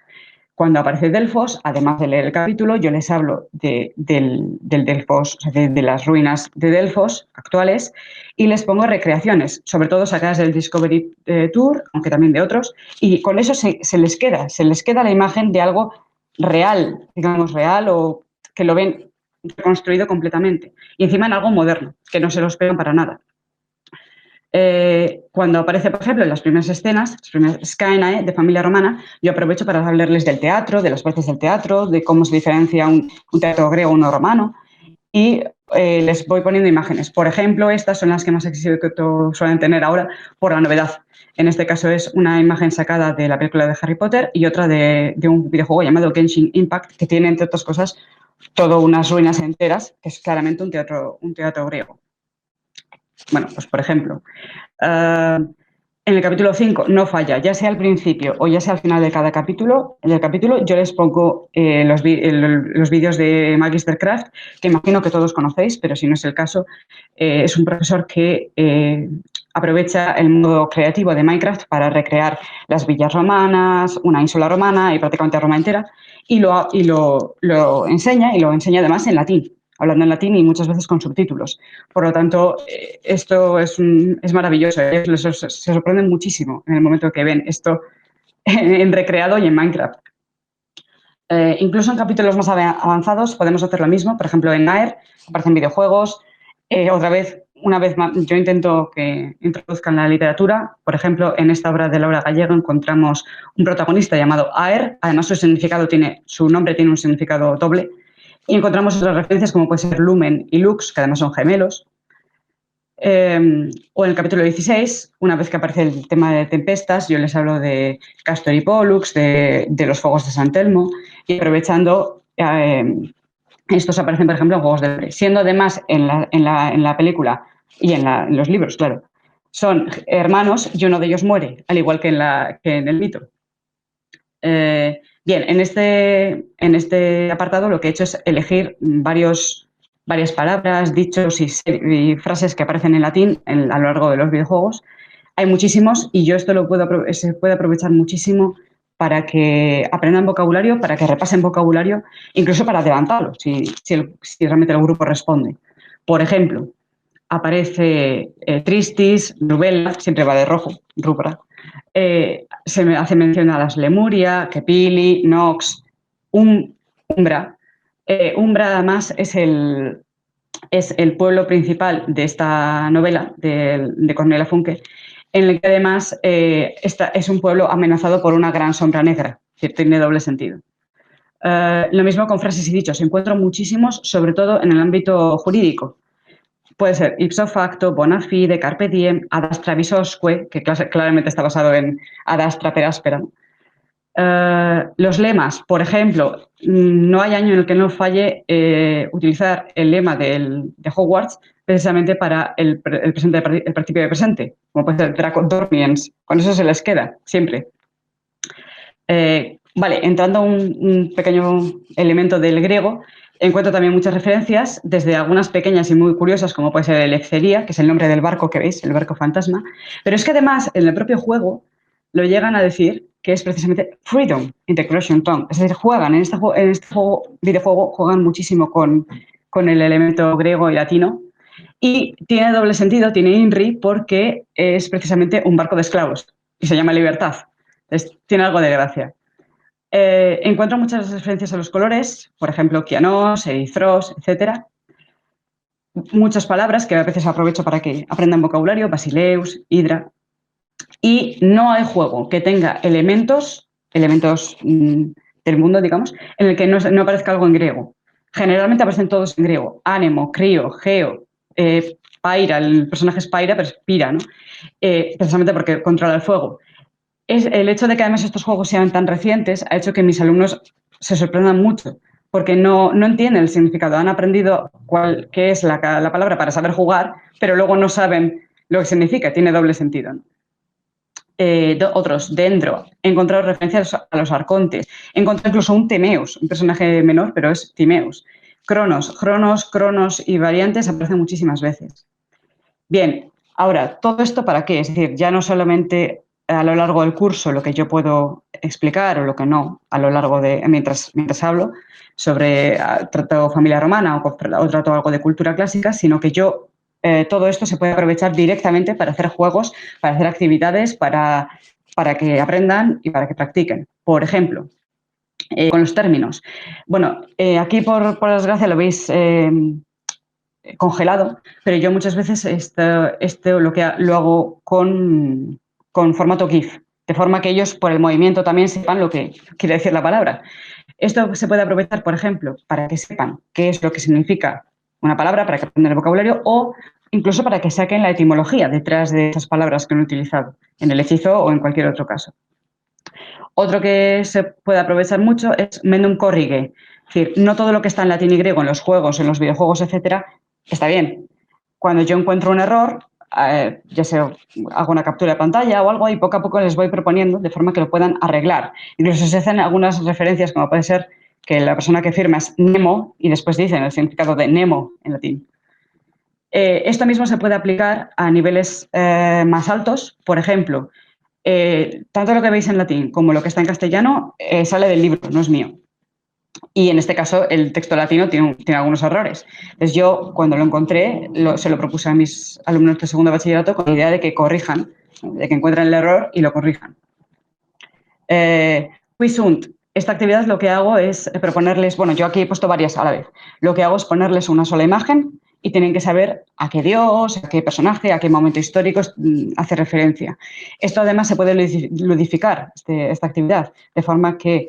S4: Cuando aparece Delfos, además de leer el capítulo, yo les hablo del Delfos, o sea, de las ruinas de Delfos actuales y les pongo recreaciones, sobre todo sacadas del Discovery Tour, aunque también de otros, y con eso se les queda la imagen de algo real, digamos real o que lo ven reconstruido completamente. Y encima en algo moderno, que no se lo esperan para nada. Cuando aparece, por ejemplo, en las primeras escenas, las primeras escenas de familia romana, yo aprovecho para hablarles del teatro, de las partes del teatro, de cómo se diferencia un teatro griego a uno romano y les voy poniendo imágenes. Por ejemplo, estas son las que más éxito suelen tener ahora por la novedad. En este caso es una imagen sacada de la película de Harry Potter y otra de un videojuego llamado Genshin Impact, que tiene, entre otras cosas, todas unas ruinas enteras, que es claramente un teatro griego. Bueno, pues por ejemplo, en el capítulo 5 no falla, ya sea al principio o ya sea al final de cada capítulo, en el capítulo yo les pongo los vídeos de Magister Craft, que imagino que todos conocéis, pero si no es el caso, es un profesor que aprovecha el modo creativo de Minecraft para recrear las villas romanas, una ínsula romana y prácticamente Roma entera, y lo enseña además en latín, hablando en latín y muchas veces con subtítulos. Por lo tanto, esto es maravilloso. Ellos se sorprenden muchísimo en el momento que ven esto en recreado y en Minecraft. Incluso en capítulos más avanzados podemos hacer lo mismo. Por ejemplo, en AER aparecen videojuegos. Una vez más, yo intento que introduzcan la literatura. Por ejemplo, en esta obra de Laura Gallego encontramos un protagonista llamado AER. Además, su nombre tiene un significado doble. Y encontramos otras referencias como puede ser Lumen y Lux, que además son gemelos. O en el capítulo 16, una vez que aparece el tema de tempestas, yo les hablo de Castor y Pollux, de los fuegos de San Telmo, y aprovechando, estos aparecen, por ejemplo, en Juegos del Hambre, siendo además en la película y en los libros, claro, son hermanos y uno de ellos muere, al igual que en el mito. Bien, en este apartado lo que he hecho es elegir varias palabras, dichos y frases que aparecen en latín a lo largo de los videojuegos. Hay muchísimos y yo esto se puede aprovechar muchísimo para que aprendan vocabulario, para que repasen vocabulario, incluso para adelantarlo, si realmente el grupo responde. Por ejemplo, aparece tristis, rubella, siempre va de rojo, rubra. Se me hace mención a las Lemuria, Kepili, Nox, Umbra. Umbra, además, es el pueblo principal de esta novela de Cornelia Funke, en el que además es un pueblo amenazado por una gran sombra negra, que tiene doble sentido. Lo mismo con frases y dichos. Encuentro muchísimos, sobre todo en el ámbito jurídico. Puede ser ipso facto, bona fide, carpe diem, ad astra visosque, que claramente está basado en ad astra per aspera. Los lemas, por ejemplo, no hay año en el que no falle utilizar el lema de Hogwarts precisamente para el participio de presente, como puede ser Draco Dormiens. Con eso se les queda, siempre. Vale, entrando a un pequeño elemento del griego, encuentro también muchas referencias, desde algunas pequeñas y muy curiosas, como puede ser el Eleftheria, que es el nombre del barco que veis, el barco fantasma, pero es que además en el propio juego lo llegan a decir que es precisamente Freedom in the Croatian Tongue. Es decir, juegan en este videojuego juegan muchísimo con el elemento griego y latino, y tiene doble sentido, tiene INRI, porque es precisamente un barco de esclavos y se llama Libertad. Entonces, tiene algo de gracia. Encuentro muchas referencias a los colores, por ejemplo, kianos, erythros, etc. Muchas palabras que a veces aprovecho para que aprendan vocabulario, basileus, hidra. Y no hay juego que tenga elementos del mundo, digamos, en el que no aparezca algo en griego. Generalmente aparecen todos en griego. Ánimo, crío, geo, paira, el personaje es paira, pero es pira, ¿no? Precisamente porque controla el fuego. El hecho de que además estos juegos sean tan recientes ha hecho que mis alumnos se sorprendan mucho, porque no entienden el significado. Han aprendido qué es la palabra para saber jugar, pero luego no saben lo que significa, tiene doble sentido, ¿no? Otros, Dendro, he encontrado referencias a los arcontes, he encontrado incluso un Timeus, un personaje menor, pero es Timeus. Cronos, Cronos y variantes aparecen muchísimas veces. Bien, ahora, ¿todo esto para qué? Es decir, ya no solamente a lo largo del curso lo que yo puedo explicar o lo que no, a lo largo de, mientras hablo sobre trato familia romana o trato algo de cultura clásica, sino que todo esto se puede aprovechar directamente para hacer juegos, para hacer actividades, para que aprendan y para que practiquen. Por ejemplo, con los términos. Bueno, aquí por desgracia lo veis congelado, pero yo muchas veces esto lo hago con formato GIF, de forma que ellos por el movimiento también sepan lo que quiere decir la palabra. Esto se puede aprovechar, por ejemplo, para que sepan qué es lo que significa una palabra, para que aprendan el vocabulario, o incluso para que saquen la etimología detrás de esas palabras que han utilizado, en el hechizo o en cualquier otro caso. Otro que se puede aprovechar mucho es mendum corrige. Es decir, no todo lo que está en latín y griego en los juegos, en los videojuegos, etcétera, está bien. Cuando yo encuentro un error, ya sea hago una captura de pantalla o algo y poco a poco les voy proponiendo de forma que lo puedan arreglar. Incluso se hacen algunas referencias, como puede ser que la persona que firma es Nemo y después dicen el significado de Nemo en latín. Esto mismo se puede aplicar a niveles más altos. Por ejemplo, tanto lo que veis en latín como lo que está en castellano sale del libro, no es mío. Y en este caso el texto latino tiene algunos errores. Entonces yo cuando lo encontré se lo propuse a mis alumnos de segundo de bachillerato con la idea de que corrijan, de que encuentren el error y lo corrijan. Quisunt. Esta actividad lo que hago es proponerles, bueno, yo aquí he puesto varias a la vez. Lo que hago es ponerles una sola imagen y tienen que saber a qué dios, a qué personaje, a qué momento histórico hace referencia. Esto además se puede ludificar, esta actividad, de forma que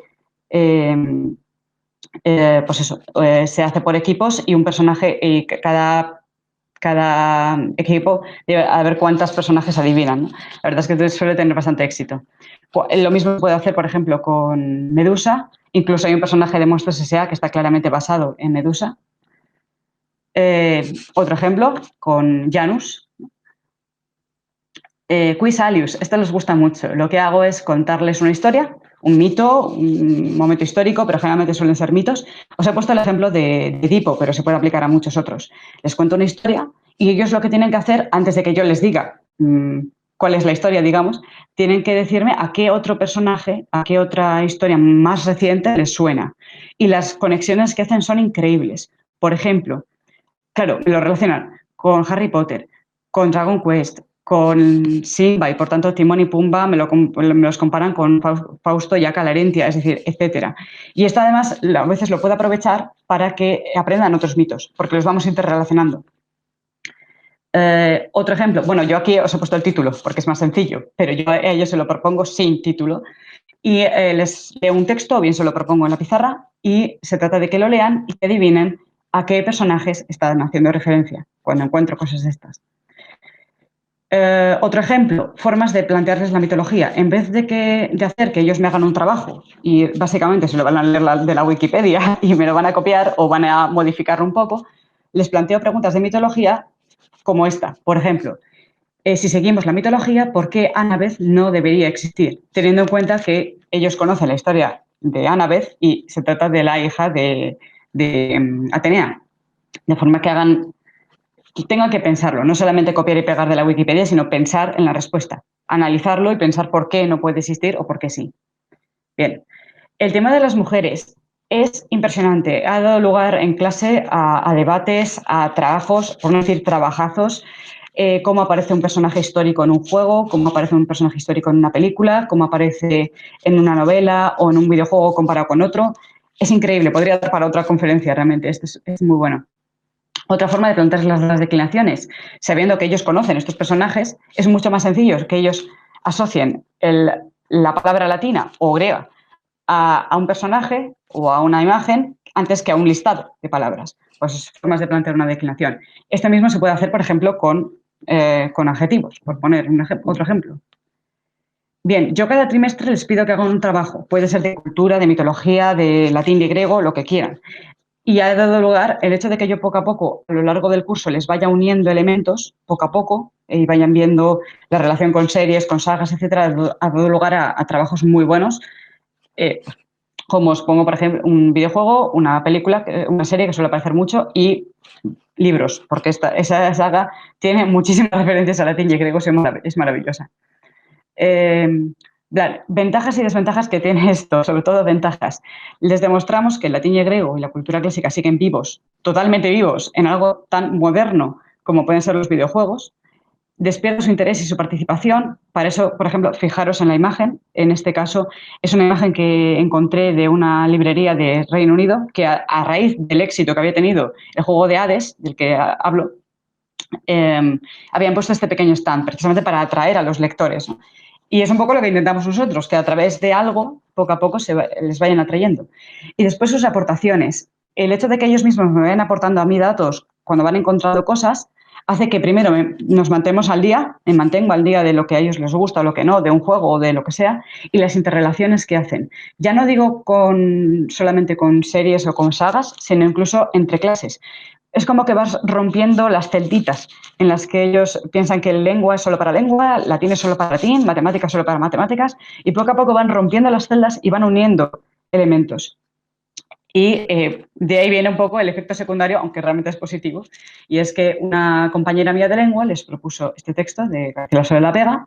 S4: pues eso, se hace por equipos y un personaje, y cada cada equipo debe a ver cuántos personajes adivinan, ¿no? La verdad es que suele tener bastante éxito. Lo mismo se puede hacer, por ejemplo, con Medusa. Incluso hay un personaje de Monstruos S.A. que está claramente basado en Medusa. Otro ejemplo, con Janus. Quis Alius, esto les gusta mucho. Lo que hago es contarles una historia, un mito, un momento histórico, pero generalmente suelen ser mitos. Os he puesto el ejemplo de Edipo, pero se puede aplicar a muchos otros. Les cuento una historia y ellos lo que tienen que hacer, antes de que yo les diga cuál es la historia, digamos, tienen que decirme a qué otro personaje, a qué otra historia más reciente les suena. Y las conexiones que hacen son increíbles. Por ejemplo, claro, lo relacionan con Harry Potter, con Dragon Quest, con Simba y por tanto Timón y Pumba me los comparan con Fausto y Aca la Herencia, es decir, etcétera. Y esto además a veces lo puedo aprovechar para que aprendan otros mitos, porque los vamos interrelacionando. Otro ejemplo, bueno, yo aquí os he puesto el título porque es más sencillo, pero yo a ellos se lo propongo sin título y les leo un texto o bien se lo propongo en la pizarra y se trata de que lo lean y que adivinen a qué personajes están haciendo referencia cuando encuentro cosas de estas. Otro ejemplo, formas de plantearles la mitología. En vez de hacer que ellos me hagan un trabajo y básicamente se lo van a leer de la Wikipedia y me lo van a copiar o van a modificarlo un poco, les planteo preguntas de mitología como esta. Por ejemplo, si seguimos la mitología, ¿por qué Annabeth no debería existir? Teniendo en cuenta que ellos conocen la historia de Annabeth y se trata de la hija de Atenea. De forma que tengan que pensarlo, no solamente copiar y pegar de la Wikipedia, sino pensar en la respuesta, analizarlo y pensar por qué no puede existir o por qué sí. Bien, el tema de las mujeres es impresionante. Ha dado lugar en clase a debates, a trabajos, por no decir trabajazos, cómo aparece un personaje histórico en un juego, cómo aparece un personaje histórico en una película, cómo aparece en una novela o en un videojuego comparado con otro. Es increíble, podría dar para otra conferencia realmente, esto es muy bueno. Otra forma de plantearse las declinaciones, sabiendo que ellos conocen estos personajes, es mucho más sencillo que ellos asocien la palabra latina o griega a un personaje o a una imagen antes que a un listado de palabras. Pues formas de plantear una declinación. Esto mismo se puede hacer, por ejemplo, con adjetivos, por poner otro ejemplo. Bien, yo cada trimestre les pido que hagan un trabajo. Puede ser de cultura, de mitología, de latín y griego, lo que quieran. Y ha dado lugar el hecho de que yo poco a poco, a lo largo del curso, les vaya uniendo elementos, poco a poco, y vayan viendo la relación con series, con sagas, etcétera, ha dado lugar a trabajos muy buenos, como os pongo, por ejemplo, un videojuego, una película, una serie que suele aparecer mucho, y libros, porque esa saga tiene muchísimas referencias a latín y griego, es maravillosa. Ventajas y desventajas que tiene esto, sobre todo ventajas. Les demostramos que el latín y griego y la cultura clásica siguen vivos, totalmente vivos, en algo tan moderno como pueden ser los videojuegos. Despierta su interés y su participación. Para eso, por ejemplo, fijaros en la imagen. En este caso, es una imagen que encontré de una librería de Reino Unido que a raíz del éxito que había tenido el juego de Hades, del que hablo, habían puesto este pequeño stand precisamente para atraer a los lectores, ¿no? Y es un poco lo que intentamos nosotros, que a través de algo, poco a poco, les vayan atrayendo. Y después sus aportaciones. El hecho de que ellos mismos me vayan aportando a mí datos cuando van encontrando cosas, hace que primero nos mantengamos al día, me mantengo al día de lo que a ellos les gusta o lo que no, de un juego o de lo que sea, y las interrelaciones que hacen. Ya no digo solamente con series o con sagas, sino incluso entre clases. Es como que vas rompiendo las celditas en las que ellos piensan que lengua es solo para lengua, latín es solo para latín, matemáticas solo para matemáticas, y poco a poco van rompiendo las celdas y van uniendo elementos. Y de ahí viene un poco el efecto secundario, aunque realmente es positivo, y es que una compañera mía de lengua les propuso este texto de García de la Vega,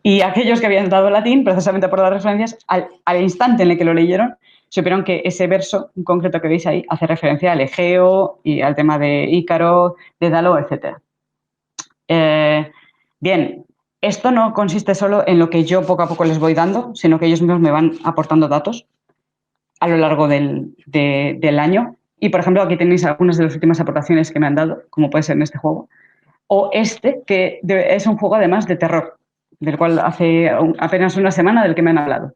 S4: y aquellos que habían dado latín, precisamente por las referencias, al instante en el que lo leyeron, supieron que ese verso en concreto que veis ahí hace referencia al Egeo y al tema de Ícaro, de Dalo, etc. Bien, esto no consiste solo en lo que yo poco a poco les voy dando, sino que ellos mismos me van aportando datos a lo largo del año. Y, por ejemplo, aquí tenéis algunas de las últimas aportaciones que me han dado, como puede ser en este juego. O este, que es un juego además de terror, del cual hace apenas una semana del que me han hablado.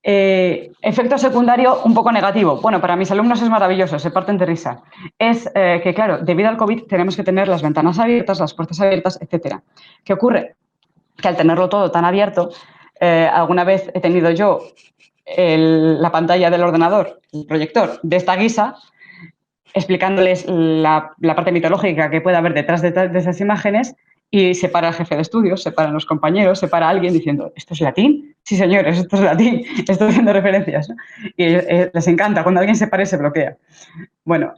S4: Efecto secundario un poco negativo. Bueno, para mis alumnos es maravilloso, se parten de risa. Es que, claro, debido al COVID tenemos que tener las ventanas abiertas, las puertas abiertas, etcétera. ¿Qué ocurre? Que al tenerlo todo tan abierto, alguna vez he tenido yo la pantalla del ordenador, el proyector, de esta guisa, explicándoles la parte mitológica que puede haber detrás de esas imágenes, y se para el jefe de estudios, se paran los compañeros, se para alguien diciendo, ¿esto es latín? Sí, señores, esto es latín, estoy haciendo referencias, ¿no? Y les encanta, cuando alguien se para y se bloquea. Bueno,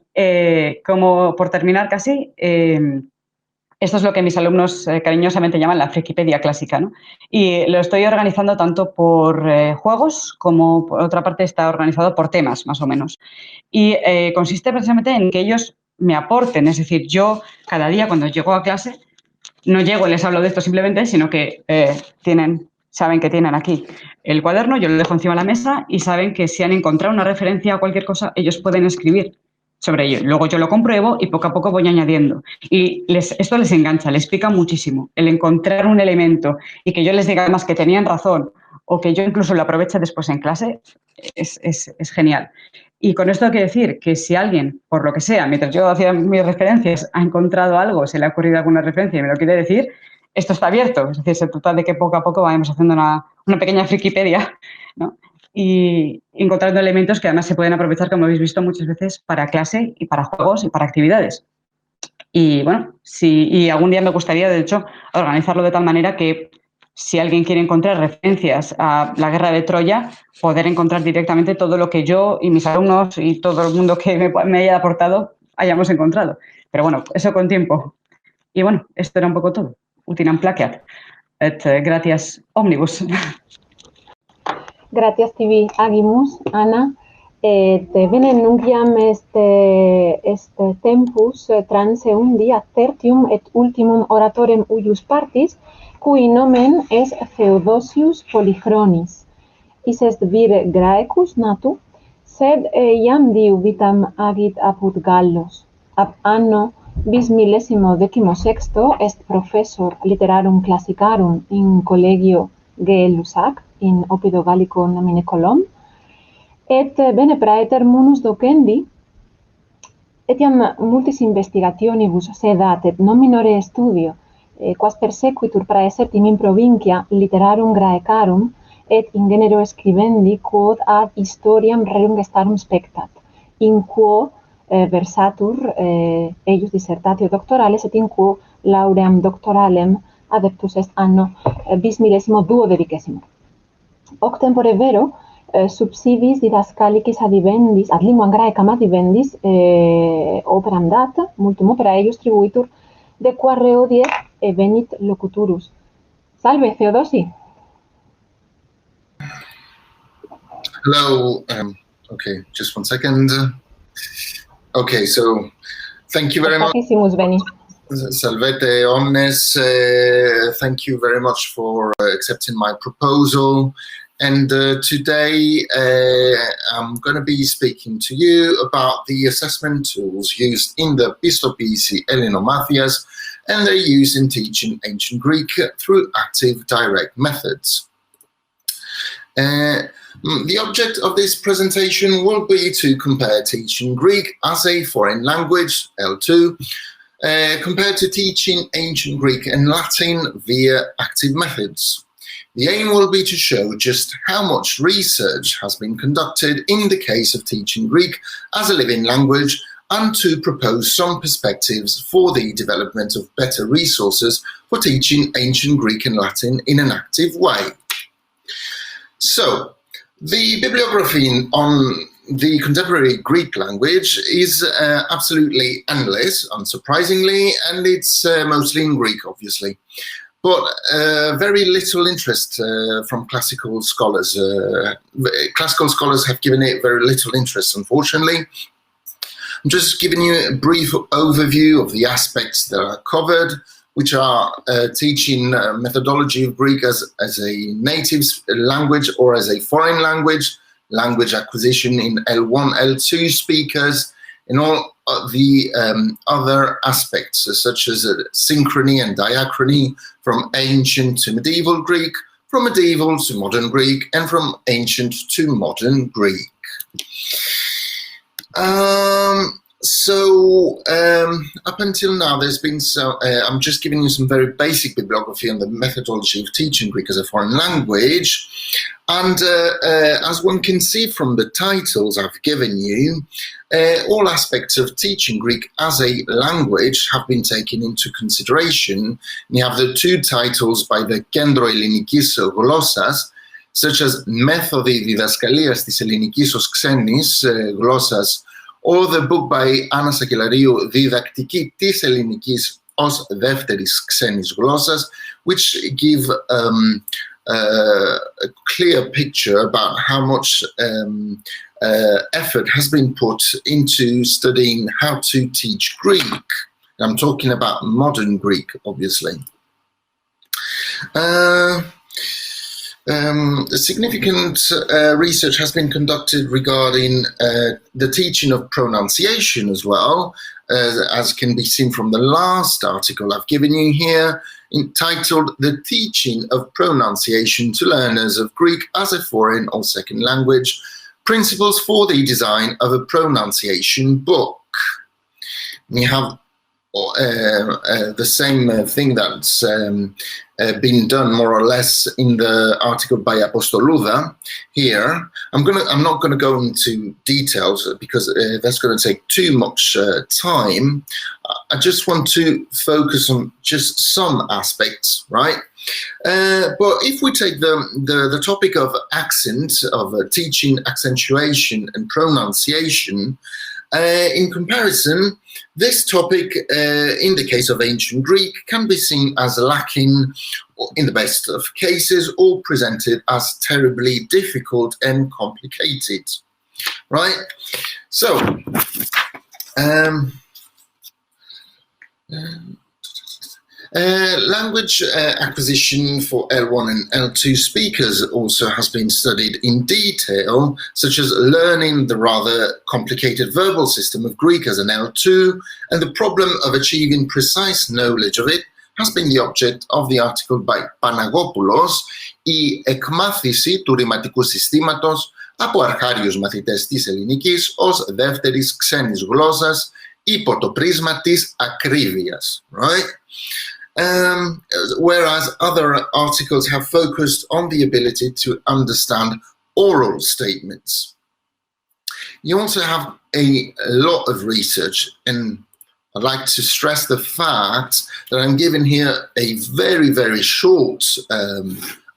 S4: como por terminar casi, esto es lo que mis alumnos cariñosamente llaman la frikipedia clásica, ¿no? Y lo estoy organizando tanto por juegos como, por otra parte, está organizado por temas, más o menos. Y consiste precisamente en que ellos me aporten, es decir, yo cada día cuando llego a clase, no llego y les hablo de esto simplemente, sino que saben que tienen aquí el cuaderno, yo lo dejo encima de la mesa y saben que si han encontrado una referencia a cualquier cosa, ellos pueden escribir sobre ello. Luego yo lo compruebo y poco a poco voy añadiendo. Y esto les engancha, les pica muchísimo. El encontrar un elemento y que yo les diga además que tenían razón o que yo incluso lo aproveche después en clase, es genial. Y con esto hay que decir que si alguien, por lo que sea, mientras yo hacía mis referencias, ha encontrado algo, se le ha ocurrido alguna referencia y me lo quiere decir, esto está abierto. Es decir, se trata de que poco a poco vayamos haciendo una pequeña frikipedia, ¿no? Y encontrando elementos que además se pueden aprovechar, como habéis visto muchas veces, para clase y para juegos y para actividades. Y bueno, y algún día me gustaría, de hecho, organizarlo de tal manera que si alguien quiere encontrar referencias a la guerra de Troya, poder encontrar directamente todo lo que yo y mis alumnos y todo el mundo que me haya aportado hayamos encontrado. Pero bueno, eso con tiempo. Y bueno, esto era un poco todo. Utinam placeat. Gracias, omnibus.
S2: Gratias tibi agimus, Ana. Vene nungiam este tempus transeunди ad tertium et ultimum oratorem uius partis, cui nomen es Theodosius Polychronis. Is est vire Graecus natu, sed iam diu vitam agit apud Gallos. Ab anno bis millesimo decimosexto est professor literarum classicarum in collegio Geellusac, in Opido Gallico nomine Colom, et bene praeter munus docendi, etiam multis investigationibus sedat et non minore studio, quas persequitur praesertim in provincia literarum Graecarum, et in genero scribendi quod ad historiam rerum gestarum spectat, in quo versatur eius dissertatio doctorales, et in quo lauream doctoralem adeptus est anno bis millesimo duodecimo. Hoc tempore vero subsidiis didascalicis adivendis, ad linguam Graecam adivendis, operam data, multum opera eius tribuitur, de quare hodie venit locuturus. Salve, Theodosi.
S5: Hello. Okay, just 1 second. Okay, so thank you very much.
S2: Veni.
S5: Salvete omnes. Thank you very much for accepting my proposal. And today I'm going to be speaking to you about the assessment tools used in the Pistopici Ellenomathias and their use in teaching ancient Greek through active direct methods. The object of this presentation will be to compare teaching Greek as a foreign language, L2, compared to teaching ancient Greek and Latin via active methods. The aim will be to show just how much research has been conducted in the case of teaching Greek as a living language, and to propose some perspectives for the development of better resources for teaching ancient Greek and Latin in an active way. So, the bibliography on the contemporary Greek language is absolutely endless, unsurprisingly, and it's mostly in Greek, obviously. But very little interest from classical scholars. Classical scholars have given it very little interest, unfortunately. I'm just giving you a brief overview of the aspects that are covered, which are teaching methodology of Greek as a native language or as a foreign language, language acquisition in L1, L2 speakers, and all the other aspects, such as synchrony and diachrony from ancient to medieval Greek, from medieval to modern Greek, and from ancient to modern Greek. Up until now, there's been I'm just giving you some very basic bibliography on the methodology of teaching Greek as a foreign language. And as one can see from the titles I've given you, all aspects of teaching Greek as a language have been taken into consideration. You have the two titles by the Κέντρο Ελληνικής Γλώσσας, such as Μέθοδοι διδασκαλίας της ελληνικής ως ξένης γλώσσας, or the book by Άννα Σακελαρίου, Διδακτική της ελληνικής ως δεύτερης ξένης γλώσσας, which give a clear picture about how much effort has been put into studying how to teach Greek. I'm talking about modern Greek, obviously. Significant research has been conducted regarding the teaching of pronunciation as well, as can be seen from the last article I've given you here, entitled The Teaching of Pronunciation to Learners of Greek as a Foreign or Second Language, Principles for the Design of a Pronunciation Book. We have the same thing that's been done more or less in the article by Apostolou here. I'm not going to go into details because that's going to take too much time. I just want to focus on just some aspects, right? But if we take the topic of accent, of teaching accentuation and pronunciation, in comparison, this topic, in the case of ancient Greek, can be seen as lacking in the best of cases, or presented as terribly difficult and complicated, right? So, language acquisition for L1 and L2 speakers also has been studied in detail, such as learning the rather complicated verbal system of Greek as an L2, and the problem of achieving precise knowledge of it has been the object of the article by Panagopoulos, «Η εκμάθηση του ρηματικού συστήματος από αρχάριους μαθητές της ελληνικής ως δεύτερης ξένης γλώσσας υπό το πρίσμα της ακρίβειας», right? Whereas other articles have focused on the ability to understand oral statements. You also have a lot of research, and I'd like to stress the fact that I'm giving here a very, very short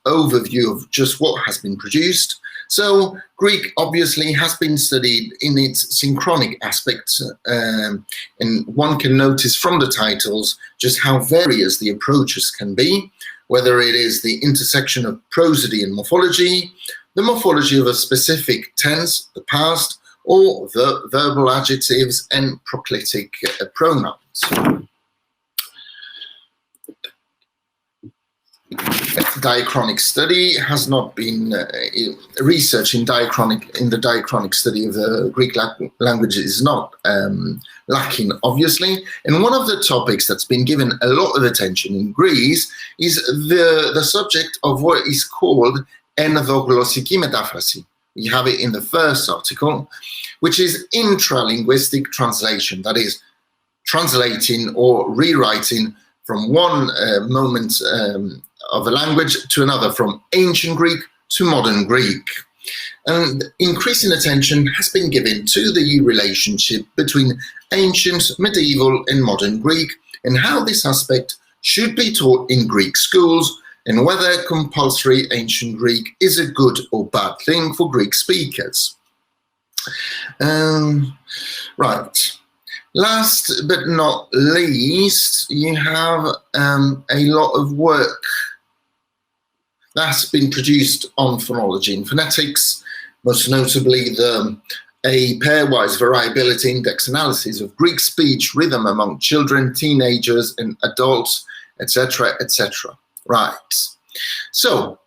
S5: overview of just what has been produced. So Greek obviously has been studied in its synchronic aspects, and one can notice from the titles just how various the approaches can be, whether it is the intersection of prosody and morphology, the morphology of a specific tense, the past, or the verbal adjectives and proclitic pronouns. Diachronic study has not been research in the diachronic study of the Greek language is not lacking, obviously. And one of the topics that's been given a lot of attention in Greece is the subject of what is called ενδογλωσσική μετάφραση. We have it in the first article, which is intralinguistic translation, that is, translating or rewriting from one moment of a language to another, from ancient Greek to modern Greek. And increasing attention has been given to the relationship between ancient, medieval, and modern Greek, and how this aspect should be taught in Greek schools, and whether compulsory ancient Greek is a good or bad thing for Greek speakers. Right. Last but not least, you have a lot of work that's been produced on phonology and phonetics, most notably a pairwise variability index analysis of Greek speech rhythm among children, teenagers, and adults, etc., etc. Right. So,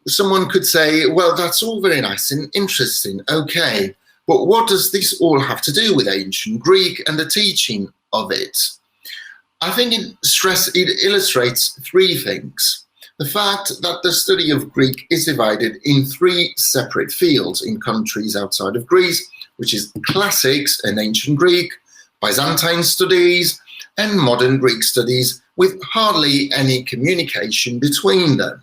S5: someone could say, well, that's all very nice and interesting. Okay, but what does this all have to do with ancient Greek and the teaching of it? I think it illustrates three things. The fact that the study of Greek is divided in three separate fields in countries outside of Greece, which is classics and ancient Greek, Byzantine studies, and modern Greek studies, with hardly any communication between them.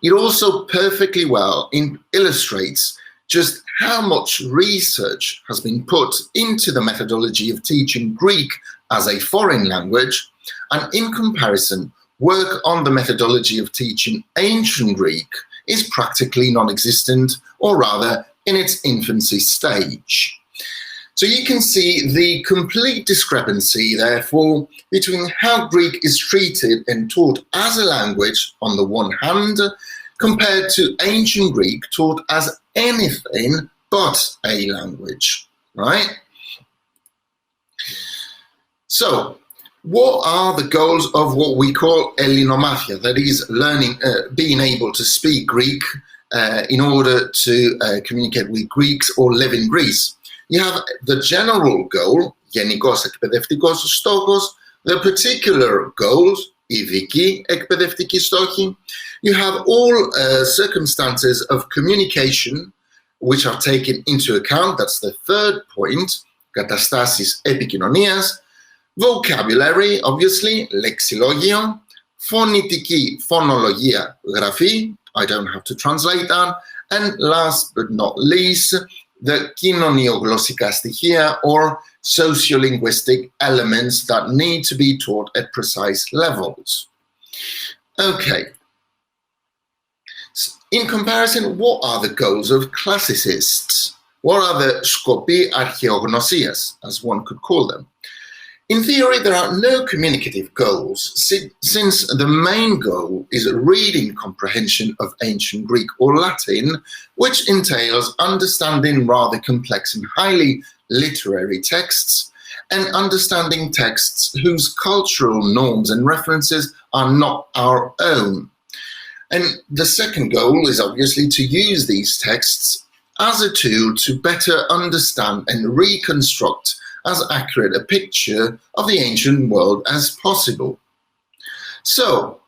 S5: It also perfectly well illustrates just how much research has been put into the methodology of teaching Greek as a foreign language, and in comparison, work on the methodology of teaching ancient Greek is practically non-existent, or rather in its infancy stage. So you can see the complete discrepancy, therefore, between how Greek is treated and taught as a language on the one hand, compared to ancient Greek taught as anything but a language, right? So, what are the goals of what we call Ellinomathia, that is learning, being able to speak Greek in order to communicate with Greeks or live in Greece? You have the general goal, γενικός εκπαιδευτικός στόχος, the particular goals, ειδικοί εκπαιδευτικοί στόχοι. You have all circumstances of communication which are taken into account, that's the third point, καταστάσεις επικοινωνίας. Vocabulary, obviously, λεξιλόγιο, φωνητική, phonologia, γραφή, I don't have to translate that, and last but not least, the κοινωνιογλωσσικά στοιχεία, or sociolinguistic elements that need to be taught at precise levels. Okay. In comparison, what are the goals of classicists? What are the σκοποί αρχαιογνωσίας, as one could call them? In theory, there are no communicative goals, since the main goal is reading comprehension of ancient Greek or Latin, which entails understanding rather complex and highly literary texts, and understanding texts whose cultural norms and references are not our own. And the second goal is obviously to use these texts as a tool to better understand and reconstruct as accurate a picture of the ancient world as possible. So,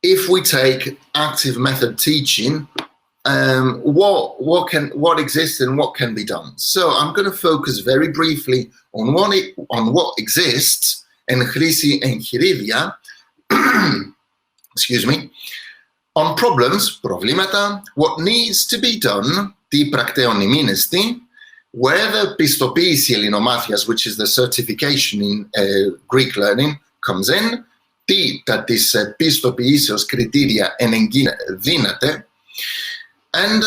S5: if we take active method teaching, what exists and what can be done? So, I'm going to focus very briefly on what exists in χρήση εγχειρίδια, excuse me, on problems, προβλήματα, what needs to be done, τι πρακτεωνημίνεστη, where the πιστοποίηση ελληνομάθειας, which is the certification in Greek learning, comes in, τι τα της πιστοποιήσεως κριτήρια δύναται, and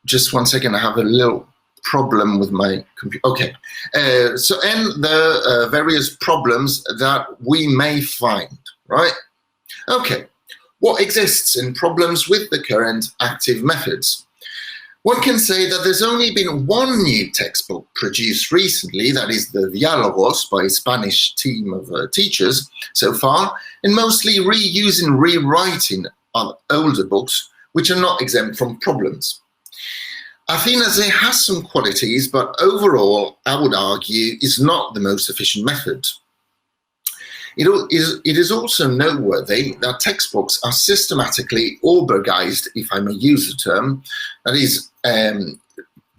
S5: just one second, I have a little problem with my computer. Okay, so and the various problems that we may find, right? Okay, what exists in problems with the current active methods? One can say that there's only been one new textbook produced recently, that is the Diálogos by a Spanish team of teachers so far, and mostly reusing, rewriting older books, which are not exempt from problems. ViaeIII has some qualities, but overall, I would argue, is not the most efficient method. It is also noteworthy that textbooks are systematically Aubergized, if I may use the term, that is,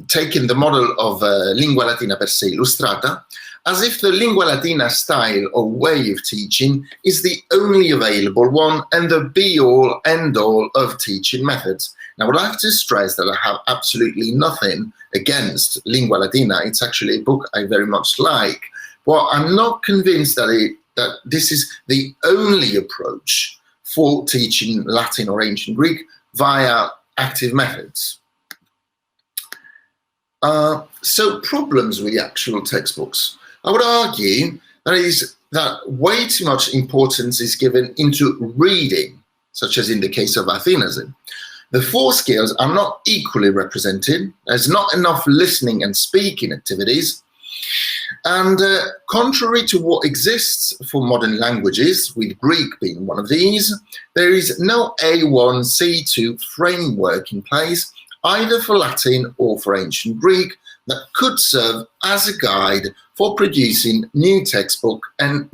S5: taking the model of Lingua Latina per se illustrata, as if the Lingua Latina style or way of teaching is the only available one and the be-all, end-all of teaching methods. Now, I would like to stress that I have absolutely nothing against Lingua Latina. It's actually a book I very much like, but I'm not convinced that this is the only approach for teaching Latin or ancient Greek via active methods. So problems with the actual textbooks. I would argue that way too much importance is given into reading, such as in the case of ViaeIII. The four skills are not equally represented. There's not enough listening and speaking activities. And contrary to what exists for modern languages, with Greek being one of these, there is no A1, C2 framework in place, either for Latin or for ancient Greek, that could serve as a guide for producing new textbooks and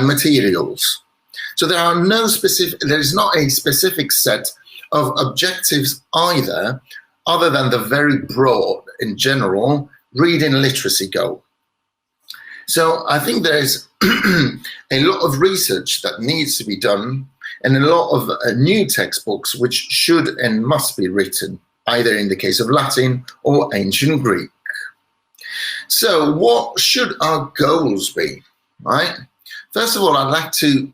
S5: materials. So there is not a specific set of objectives either, other than the very broad and general reading literacy goal. So I think there is a lot of research that needs to be done, and a lot of new textbooks which should and must be written, either in the case of Latin or ancient Greek. So what should our goals be, right? First of all, I'd like to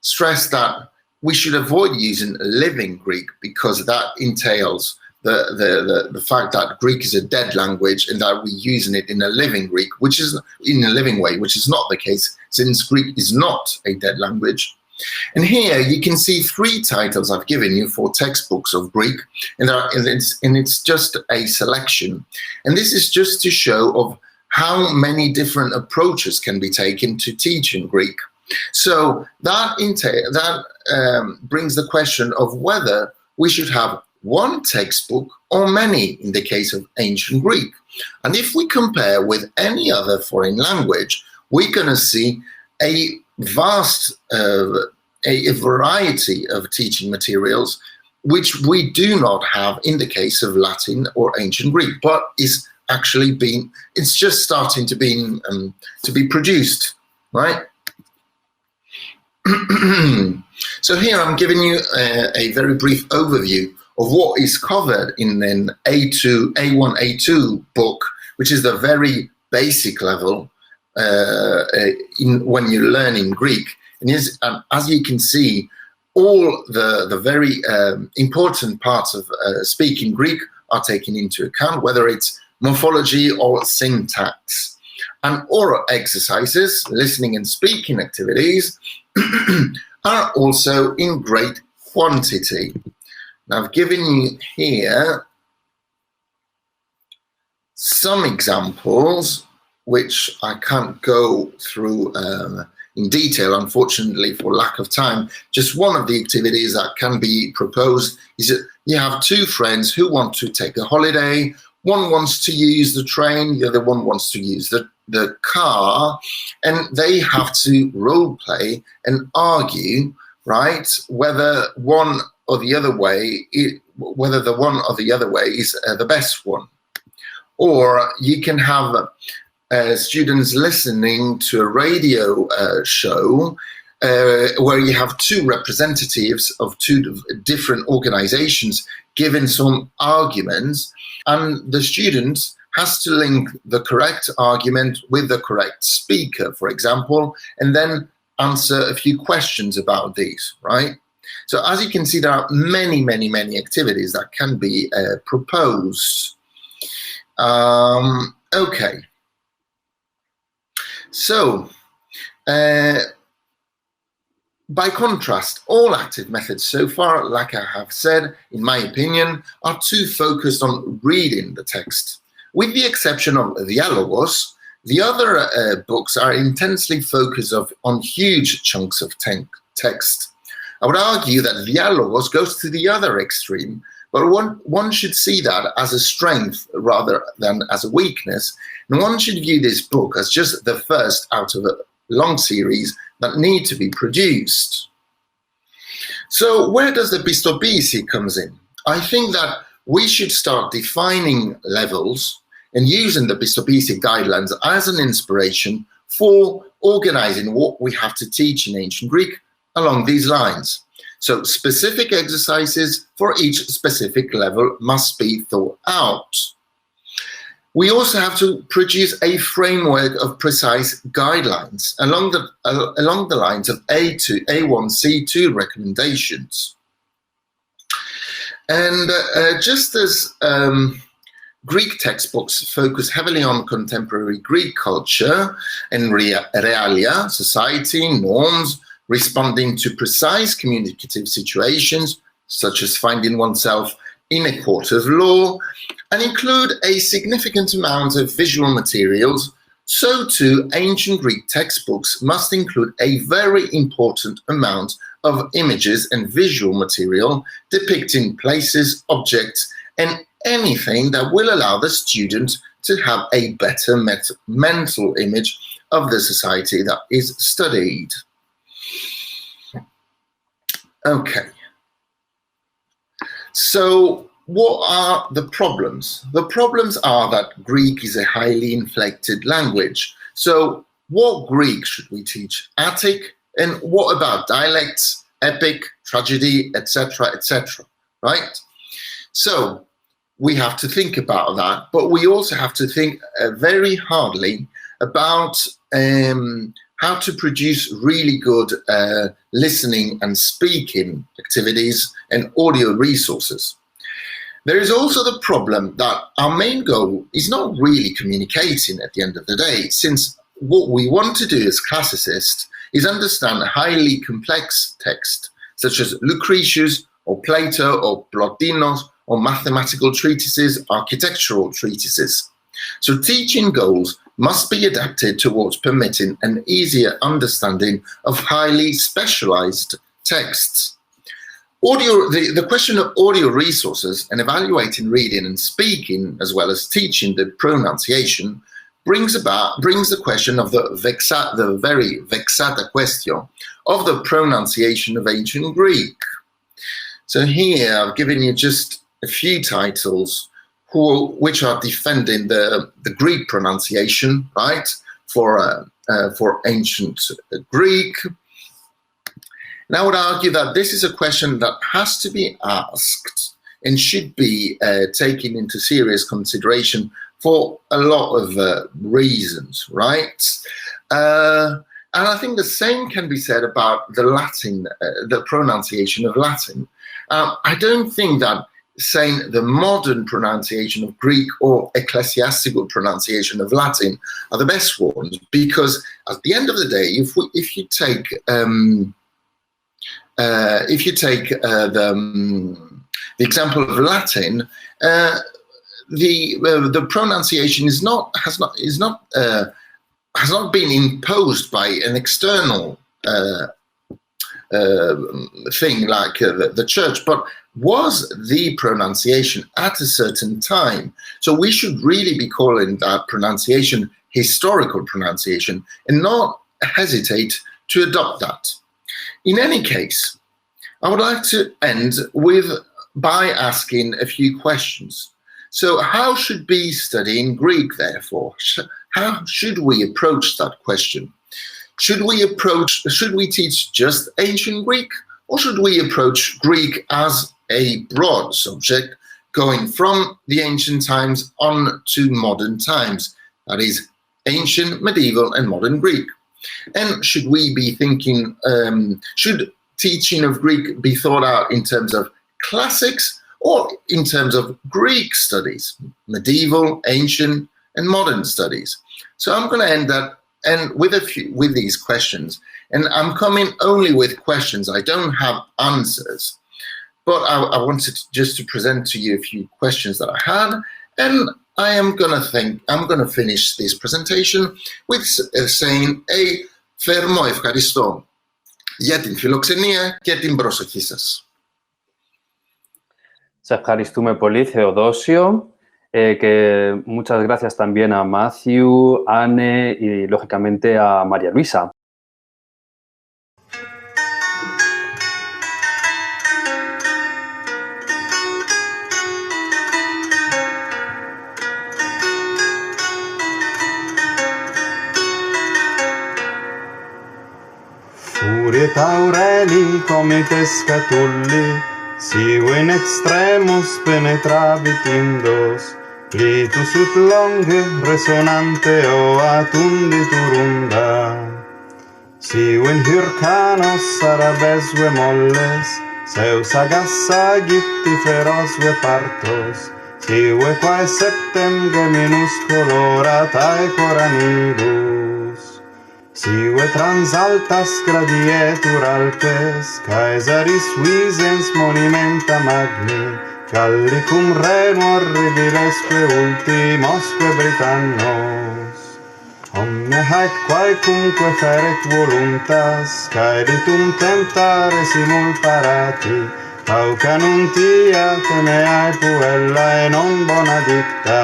S5: stress that we should avoid using living Greek, because that entails the fact that Greek is a dead language and that we're using it in a living Greek, which is in a living way, which is not the case, since Greek is not a dead language. And here you can see 3 titles I've given you for textbooks of Greek, and it's just a selection. And this is just to show of how many different approaches can be taken to teaching Greek. So that brings the question of whether we should have one textbook or many in the case of ancient Greek. And if we compare with any other foreign language, we're going to see a vast a variety of teaching materials which we do not have in the case of Latin or ancient Greek, but is actually it's just starting to be produced, right? So here I'm giving you a very brief overview of what is covered in an A1, A2 book, which is the very basic level when you're learning Greek. And as you can see, all the very important parts of speaking Greek are taken into account, whether it's morphology or syntax. And oral exercises, listening and speaking activities, are also in great quantity. Now, I've given you here some examples, which I can't go through in detail, unfortunately, for lack of time. Just one of the activities that can be proposed is that you have 2 friends who want to take a holiday. One wants to use the train, the other one wants to use the car, and they have to role play and argue, right, whether one or the other way, whether the one or the other way is the best one. Or you can have students listening to a radio show where you have 2 representatives of 2 different organizations giving some arguments, and the student has to link the correct argument with the correct speaker, for example, and then answer a few questions about these, right? So as you can see, there are many, many, many activities that can be proposed. Okay. So, by contrast, all active methods so far, like I have said, in my opinion, are too focused on reading the text. With the exception of ViaeIII, the other books are intensely focused on huge chunks of text. I would argue that ViaeIII goes to the other extreme, but one should see that as a strength rather than as a weakness, and one should view this book as just the first out of a long series that need to be produced. So where does the Pistopisi comes in? I think that we should start defining levels and using the Pistopisi guidelines as an inspiration for organizing what we have to teach in ancient Greek along these lines. So specific exercises for each specific level must be thought out. We also have to produce a framework of precise guidelines along the lines of A1, C2 recommendations. And just as Greek textbooks focus heavily on contemporary Greek culture and realia, society, norms, responding to precise communicative situations, such as finding oneself in a court of law, and include a significant amount of visual materials, so too ancient Greek textbooks must include a very important amount of images and visual material depicting places, objects, and anything that will allow the student to have a better mental image of the society that is studied. Okay. So what are the problems? The problems are that Greek is a highly inflected language. So what Greek should we teach? Attic? And what about dialects, epic, tragedy, etc., etc., right? So we have to think about that, but we also have to think very hardly about how to produce really good listening and speaking activities and audio resources. There is also the problem that our main goal is not really communicating at the end of the day, since what we want to do as classicists is understand highly complex text, such as Lucretius or Plato or Plotinos or mathematical treatises, architectural treatises. So teaching goals must be adapted towards permitting an easier understanding of highly specialized texts. The question of audio resources and evaluating reading and speaking, as well as teaching the pronunciation, brings the question of the very vexata question of the pronunciation of ancient Greek. So here I've given you just a few titles which are defending the Greek pronunciation, right, for ancient Greek. And I would argue that this is a question that has to be asked and should be taken into serious consideration for a lot of reasons, right? And I think the same can be said about the Latin, the pronunciation of Latin. I don't think that saying the modern pronunciation of Greek or ecclesiastical pronunciation of Latin are the best ones, because at the end of the day, if you take the example of Latin, the pronunciation has not been imposed by an external thing like the church, but was the pronunciation at a certain time. So we should really be calling that pronunciation historical pronunciation and not hesitate to adopt that. In any case, I would like to end by asking a few questions. So how should we be studying Greek, therefore? How should we approach that question? Should we teach just ancient Greek, or should we approach Greek as a broad subject, going from the ancient times on to modern times? That is, ancient, medieval, and modern Greek. And should we be thinking, should teaching of Greek be thought out in terms of classics or in terms of Greek studies, medieval, ancient, and modern studies? So I'm going to end that with these questions, and I'm coming only with questions. I don't have answers, but I wanted just to present to you a few questions that I had, and I'm going to finish this presentation with saying θερμό ευχαριστώ για την φιλοξενία και την προσοχή σας.
S1: Σε ευχαριστούμε πολύ, Θεοδόσιο, que muchas gracias también a Matthew, Anne y, lógicamente, a María Luisa.
S6: Furiet Aureli comite scatulli, sive in extremus penetravit indos, litus ut longe resonante oatundi turunda. Sive in hyrcanos sarabesve molles, seus agassa gitti ferosve partos, sive quae septem geminus coloratae coranibus. Sive transaltas gradietur Alpes, Caesaris visens monumenta magni, Gallicum reno horribilesque ultimosque Britannos. Omne haec quaecumque feret voluntas, caeditum tentare simul parati, pauca non tia che me hai puella e non bona dicta.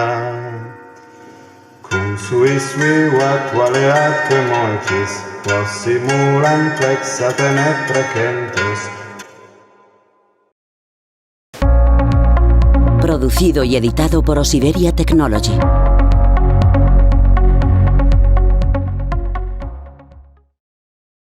S6: Cum suis vivat quale atque moicis, quos simulant plexa penetra centos.
S7: Producido y editado por Osiberia Technology.